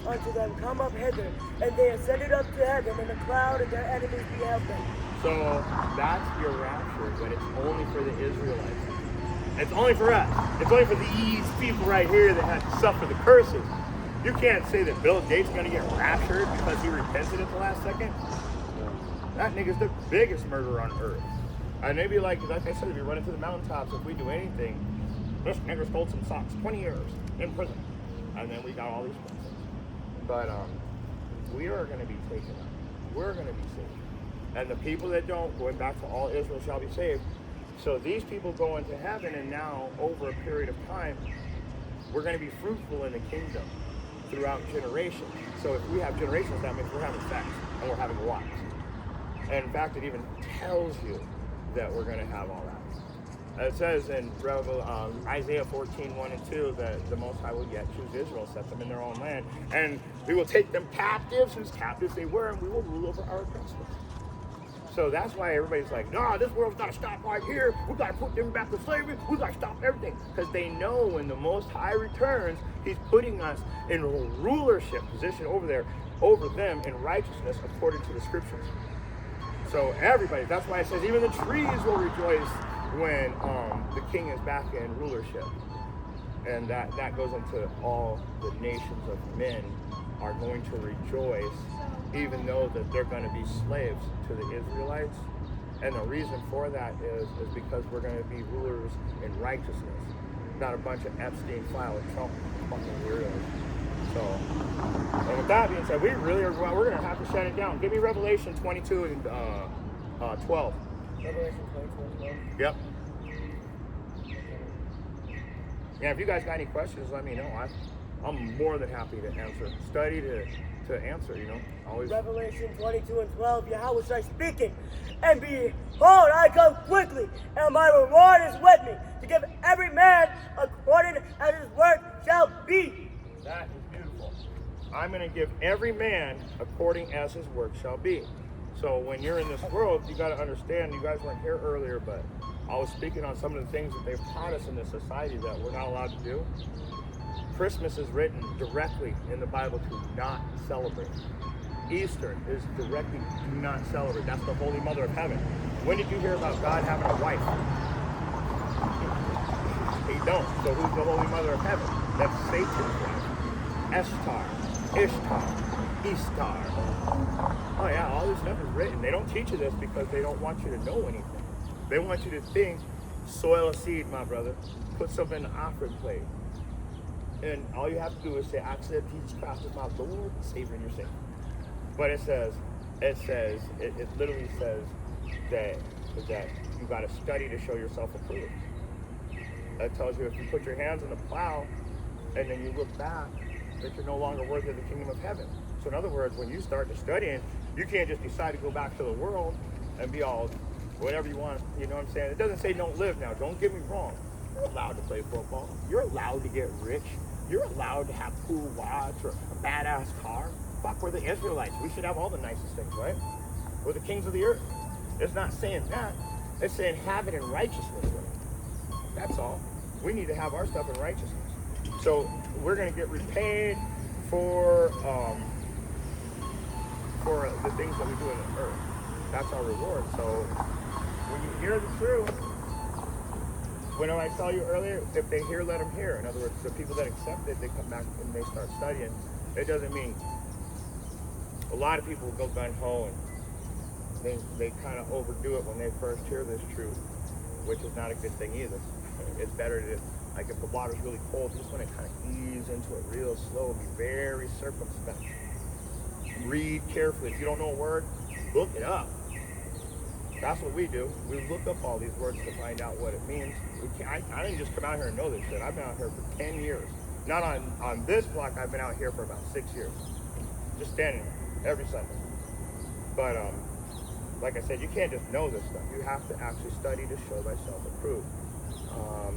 unto them, Come up hither. And they ascended up to heaven in a cloud, and their enemies beheld them. So that's your rapture, but it's only for the Israelites. It's only for us. It's only for these people right here that had to suffer the curses. You can't say that Bill Gates is going to get raptured because he repented at the last second. That nigga's the biggest murderer on earth. And maybe like I said, if you run into the mountaintops, if we do anything, this nigga stole some socks, 20 years in prison. And then we got all these blessings. But we are going to be taken up. We're going to be saved. And the people that don't, going back to all Israel shall be saved. So these people go into heaven, and now over a period of time, we're going to be fruitful in the kingdom throughout generations. So if we have generations, that means we're having sex and we're having wives. And in fact, it even tells you that we're going to have all that. It says in Isaiah 14:1 and 2 that the Most High will yet choose Israel, set them in their own land, and we will take them captives, whose captives they were, and we will rule over our oppressors. So that's why everybody's like, nah, this world's got to stop right here. We got to put them back to slavery. We got to stop everything. Because they know when the Most High returns, he's putting us in a rulership position over them in righteousness according to the scriptures. So everybody, that's why it says even the trees will rejoice when the king is back in rulership. And that goes into all the nations of men are going to rejoice, even though that they're going to be slaves to the Israelites. And the reason for that is because we're going to be rulers in righteousness, not a bunch of Epstein file and Trump fucking weirdos. So, and with that being said, we're going to have to shut it down. Give me Revelation 22 and 12. Revelation 22 and 12. Yep. Yeah, if you guys got any questions, let me know. I'm more than happy to answer. Study to answer, you know. Always. Revelation 22 and 12, Yahweh shall speaking. And behold, I come quickly, and my reward is with me, to give every man according as his work shall be. That is beautiful. I'm going to give every man according as his work shall be. So when you're in this world, you got to understand, you guys weren't here earlier, but I was speaking on some of the things that they've taught us in this society that we're not allowed to do. Christmas is written directly in the Bible to not celebrate. Easter is directly do not celebrate. That's the Holy Mother of Heaven. When did you hear about God having a wife? He don't. So who's the Holy Mother of Heaven? That's Satan's wife. Ishtar. Oh yeah, all this stuff is written. They don't teach you this because they don't want you to know anything. They want you to think, soil a seed, my brother. Put something in the offering plate. And all you have to do is say, I accept Jesus Christ as my Lord and Savior, and you're saved. But it literally says that you got to study to show yourself approved. That tells you if you put your hands on the plow and then you look back that you're no longer worthy of the kingdom of heaven. So in other words, when you start to studying, you can't just decide to go back to the world and be all whatever you want. You know what I'm saying? It doesn't say don't live now. Don't get me wrong. You're allowed to play football. You're allowed to get rich. You're allowed to have cool watch or a badass car. Fuck, we're the Israelites. We should have all the nicest things, right? We're the kings of the earth. It's not saying that. It's saying have it in righteousness. That's all. We need to have our stuff in righteousness. So we're going to get repaid for the things that we do in the earth. That's our reward. So when you hear the truth, when I tell you earlier, if they hear, let them hear. In other words, the people that accept it, they come back and they start studying. It doesn't mean a lot of people go gun-ho and they kind of overdo it when they first hear this truth, which is not a good thing either. It's better to, like if the water's really cold, you just want to kind of ease into it real slow, be very circumspect. Read carefully. If you don't know a word, look it up. That's what we do. We look up all these words to find out what it means. I didn't just come out here and know this shit. I've been out here for 10 years. Not on this block, I've been out here for about 6 years. Just standing there every Sunday. But like I said, you can't just know this stuff. You have to actually study to show thyself approved.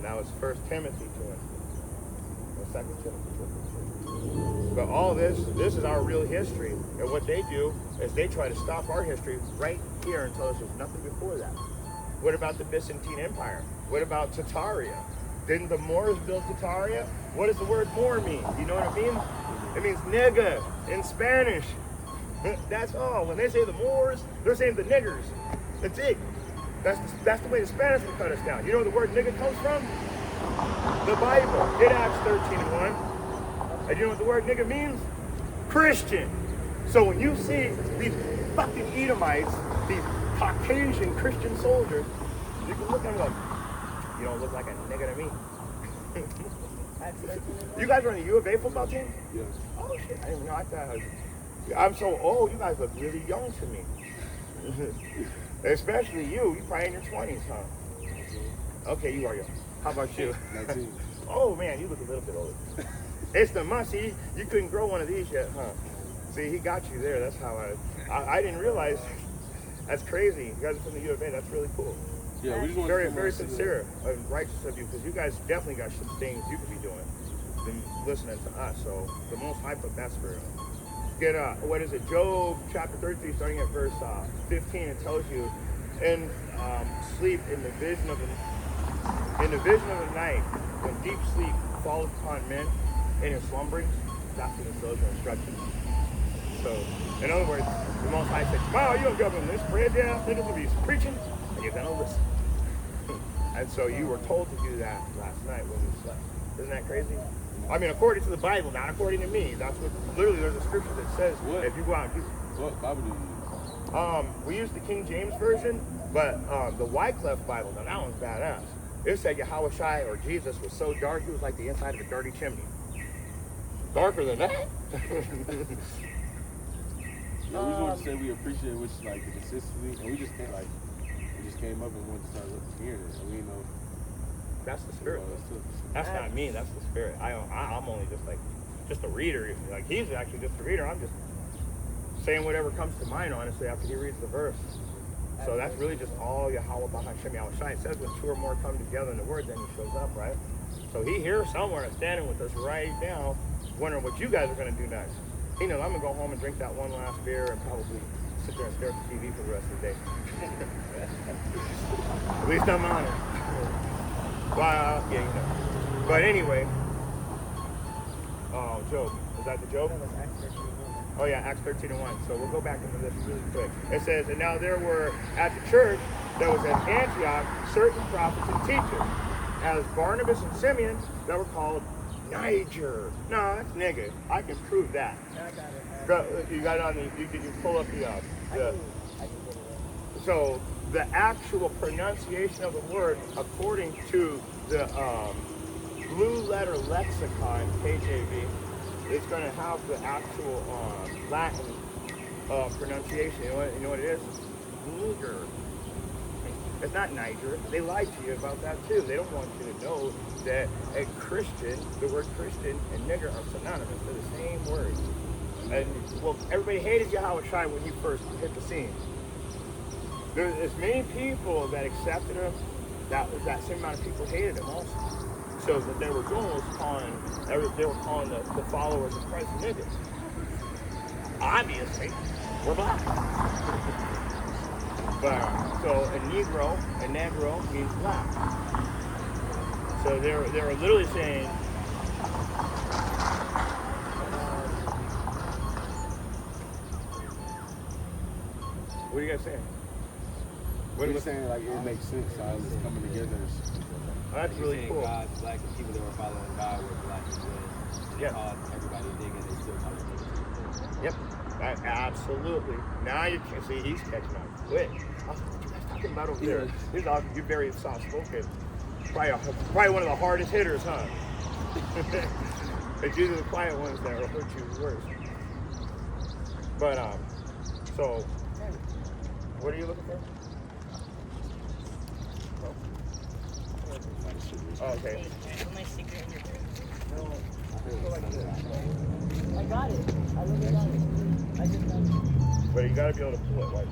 Now it's 1 Timothy 2 or 2 Timothy 2. But all this is our real history. And what they do is they try to stop our history right here and tell us there's nothing before that. What about the Byzantine Empire? What about Tartaria? Didn't the Moors build Tartaria? What does the word Moor mean? You know what it means? It means nigga in Spanish. That's all. When they say the Moors, they're saying the niggers. That's it. That's the way the Spanish would cut us down. You know where the word nigga comes from? The Bible. In Acts 13:1. And you know what the word nigga means? Christian. So when you see these fucking Edomites, these Caucasian Christian soldiers, you can look at them and go, you don't look like a nigga to me. You guys are on the UofA football team? Yes. Oh shit, I didn't know. I'm so old, you guys look really young to me. Especially you. You probably in your 20s, huh? Okay, you are young. How about you? 19. Oh man, you look a little bit older. It's the musty. You couldn't grow one of these yet, huh? See, he got you there. That's how I didn't realize. That's crazy. You guys are from the UofA. That's really cool. Yeah, we just want Very, very sincere and righteous of you, because you guys definitely got some things you could be doing than listening to us. So the Most High put that spirit on. Get what is it? Job chapter 33, starting at verse 15. It tells you, in sleep, in the vision of the night, when deep sleep falls upon men in his slumberings, that's when it shows your instructions. So, in other words, the Most High said, "Wow, you don't go in this crazy ass niggas will be preaching, and you're gonna listen." And so you were told to do that last night when you slept. Isn't that crazy? I mean, according to the Bible, not according to me. That's what literally there's a scripture that says What? if you go out and do. What Bible do you use? We use the King James version, but the Wycliffe Bible, now that one's badass. It said Yahweh Shai, or Jesus, was so dark he was like the inside of a dirty chimney. Darker than that. Yeah, we just want to say we appreciate which like the consistency, and we just came up and wanted to start hearing it, and we know. That's the spirit. That's That's not me. That's the spirit. I'm only just a reader. Like he's actually just a reader. I'm just saying whatever comes to mind, honestly, after he reads the verse. So that's really just all Yahweh Bahashem Yahweh Shai. It says when two or more come together in the word, then he shows up, right? So he here somewhere standing with us right now, wondering what you guys are going to do next. He knows I'm going to go home and drink that one last beer and probably sit there and stare at the TV for the rest of the day. At least I'm honest. Well, yeah, you know. But anyway, Job. Is that the Job? Oh yeah, Acts 13:1. So we'll go back into this really quick. It says, and now there were at the church that was at Antioch certain prophets and teachers, as Barnabas and Simeon, that were called Niger. No, that's nigga. I can prove that. You got it on the. You pull up the. So the actual pronunciation of the word, according to the Blue Letter Lexicon KJV, is going to have the actual Latin pronunciation. You know what it is? Nigger. It's not Niger. They lied to you about that too. They don't want you to know that a Christian, the word Christian and nigger are synonymous. They're the same word. And well, everybody hated Yahweh Shai when he first hit the scene. There's as many people that accepted him, that same amount of people hated him also. So what they were doing was calling the followers of Christ niggers. Obviously, we're black. But so a negro means black. So they were literally saying, what are you guys saying? What are you saying? Like it makes sense how it's coming together. That's really cool. God's black and people that were following God were black as well. Yeah. Called everybody nigga, they still call it nigga. Yep. Absolutely. Now you can see he's catching on quick. What you guys talking about over there? You're very soft spoken. Probably one of the hardest hitters, huh? It's usually the quiet ones that will hurt you worse. But so what are you looking for? Oh, okay. My secret in your No. I got it. I really got it. I just got it. But you gotta be able to pull it like.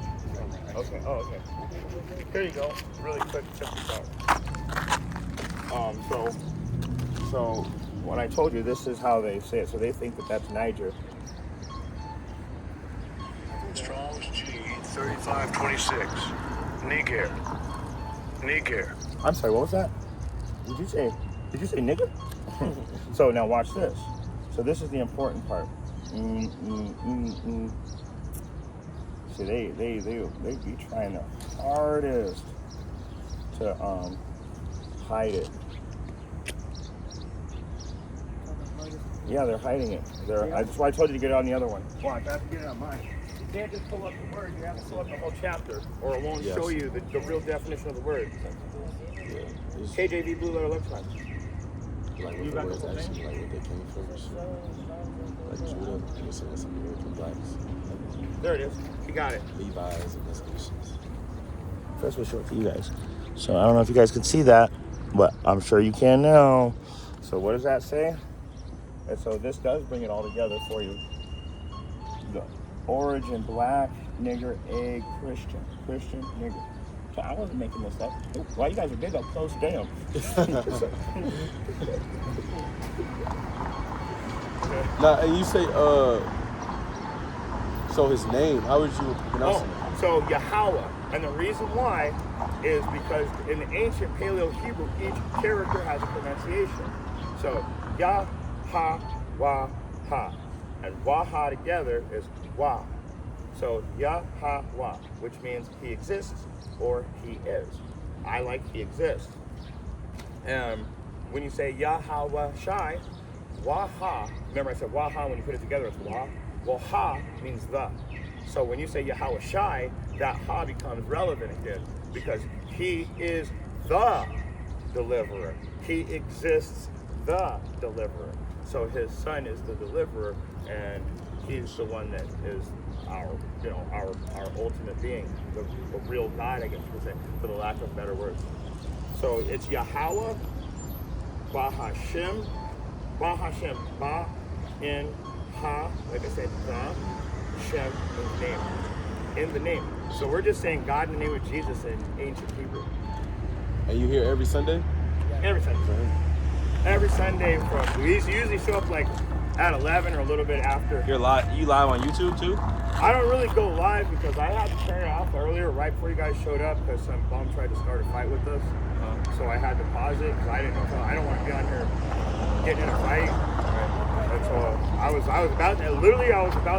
Okay. Oh, okay. Here you go. Really quick, check this out. So when I told you this is how they say it, so they think that that's Niger. Strong's G 3526. Niger. I'm sorry, what was that? Did you say nigger? So now watch this. So this is the important part. See, they be trying the hardest to hide it. Yeah, they're hiding it. That's why I told you to get it on the other one. Watch, I have to get it on mine. You can't just pull up the word, you have to pull up the whole chapter, or it won't show you the real definition of the word. Yeah. KJV Blue Letter Lexicon. Like You what the got words the whole actually, thing? like what they came from and shit. Like Judah, and you're saying some American blacks. There it is. You got it. Levi's and Institutions. First, we'll show it to you guys. So I don't know if you guys can see that, but I'm sure you can now. So what does that say? And so this does bring it all together for you. The origin, black, nigger, egg, Christian, nigger. So I wasn't making this up. Wow, you guys are big up close, damn. Now, and you say, so his name, how would you pronounce it? So Yahweh, and the reason why is because in the ancient Paleo Hebrew, each character has a pronunciation. So Yah, Ha, Wah, Ha, and Wah, Ha together is Wah. So Yah, Ha, Wah, which means he exists or he is. I like he exists. When you say Yahweh Shai, Wah, Ha, remember I said Wah, Ha, when you put it together it's Wah. Well, Ha means the. So when you say Yahweh Shai, that Ha becomes relevant again because he is the deliverer. He exists the deliverer. So his son is the deliverer and he's the one that is our ultimate being, the real God, I guess you could say, for the lack of better words. So it's Yahweh, Ba Hashem, Ba in Ha, like I said, the, Shem in the name. In the name. So we're just saying God in the name of Jesus in ancient Hebrew. And you here every Sunday? Every Sunday. Every Sunday we usually show up like at 11 or a little bit after. You live on YouTube too? I don't really go live because I had to turn it off earlier right before you guys showed up because some bum tried to start a fight with us. So I had to pause it because I didn't know. I don't want to be on here getting in a fight. And so I was about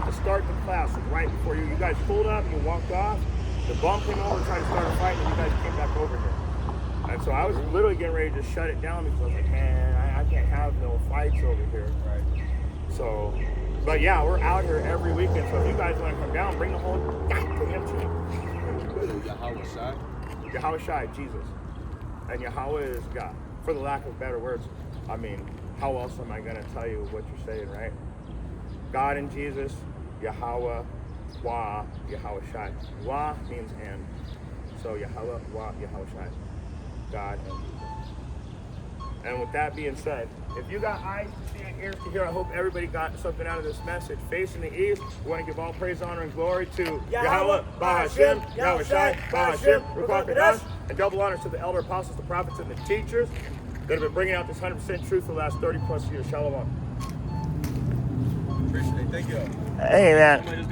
to start the class right before you guys pulled up and you walked off. The bum came over, tried to start a fight, and you guys came back over here. And so I was literally getting ready to shut it down because I was like, man, I can't have no fights over here. Right. So, but yeah, we're out here every weekend. So if you guys want to come down, bring the whole goddamn team. Yahweh Shai? Yahweh Shai, Jesus. And Yahweh is God. For the lack of better words, I mean, how else am I going to tell you what you're saying, right? God and Jesus, Yahweh, Wah, Yahweh Shai. Wah means and. So Yahweh, Wa, Yahushai, God and Jesus. And with that being said, if you got eyes to see and ears to hear, I hope everybody got something out of this message. Facing the east, we want to give all praise, honor, and glory to Yahweh, Bahashem, Yahushai, Bahashem, Ruach Kadosh, and double honors to the elder apostles, the prophets, and the teachers that have been bringing out this 100% truth for the last 30 plus years. Shalom. Appreciate it. Thank you. Hey, man.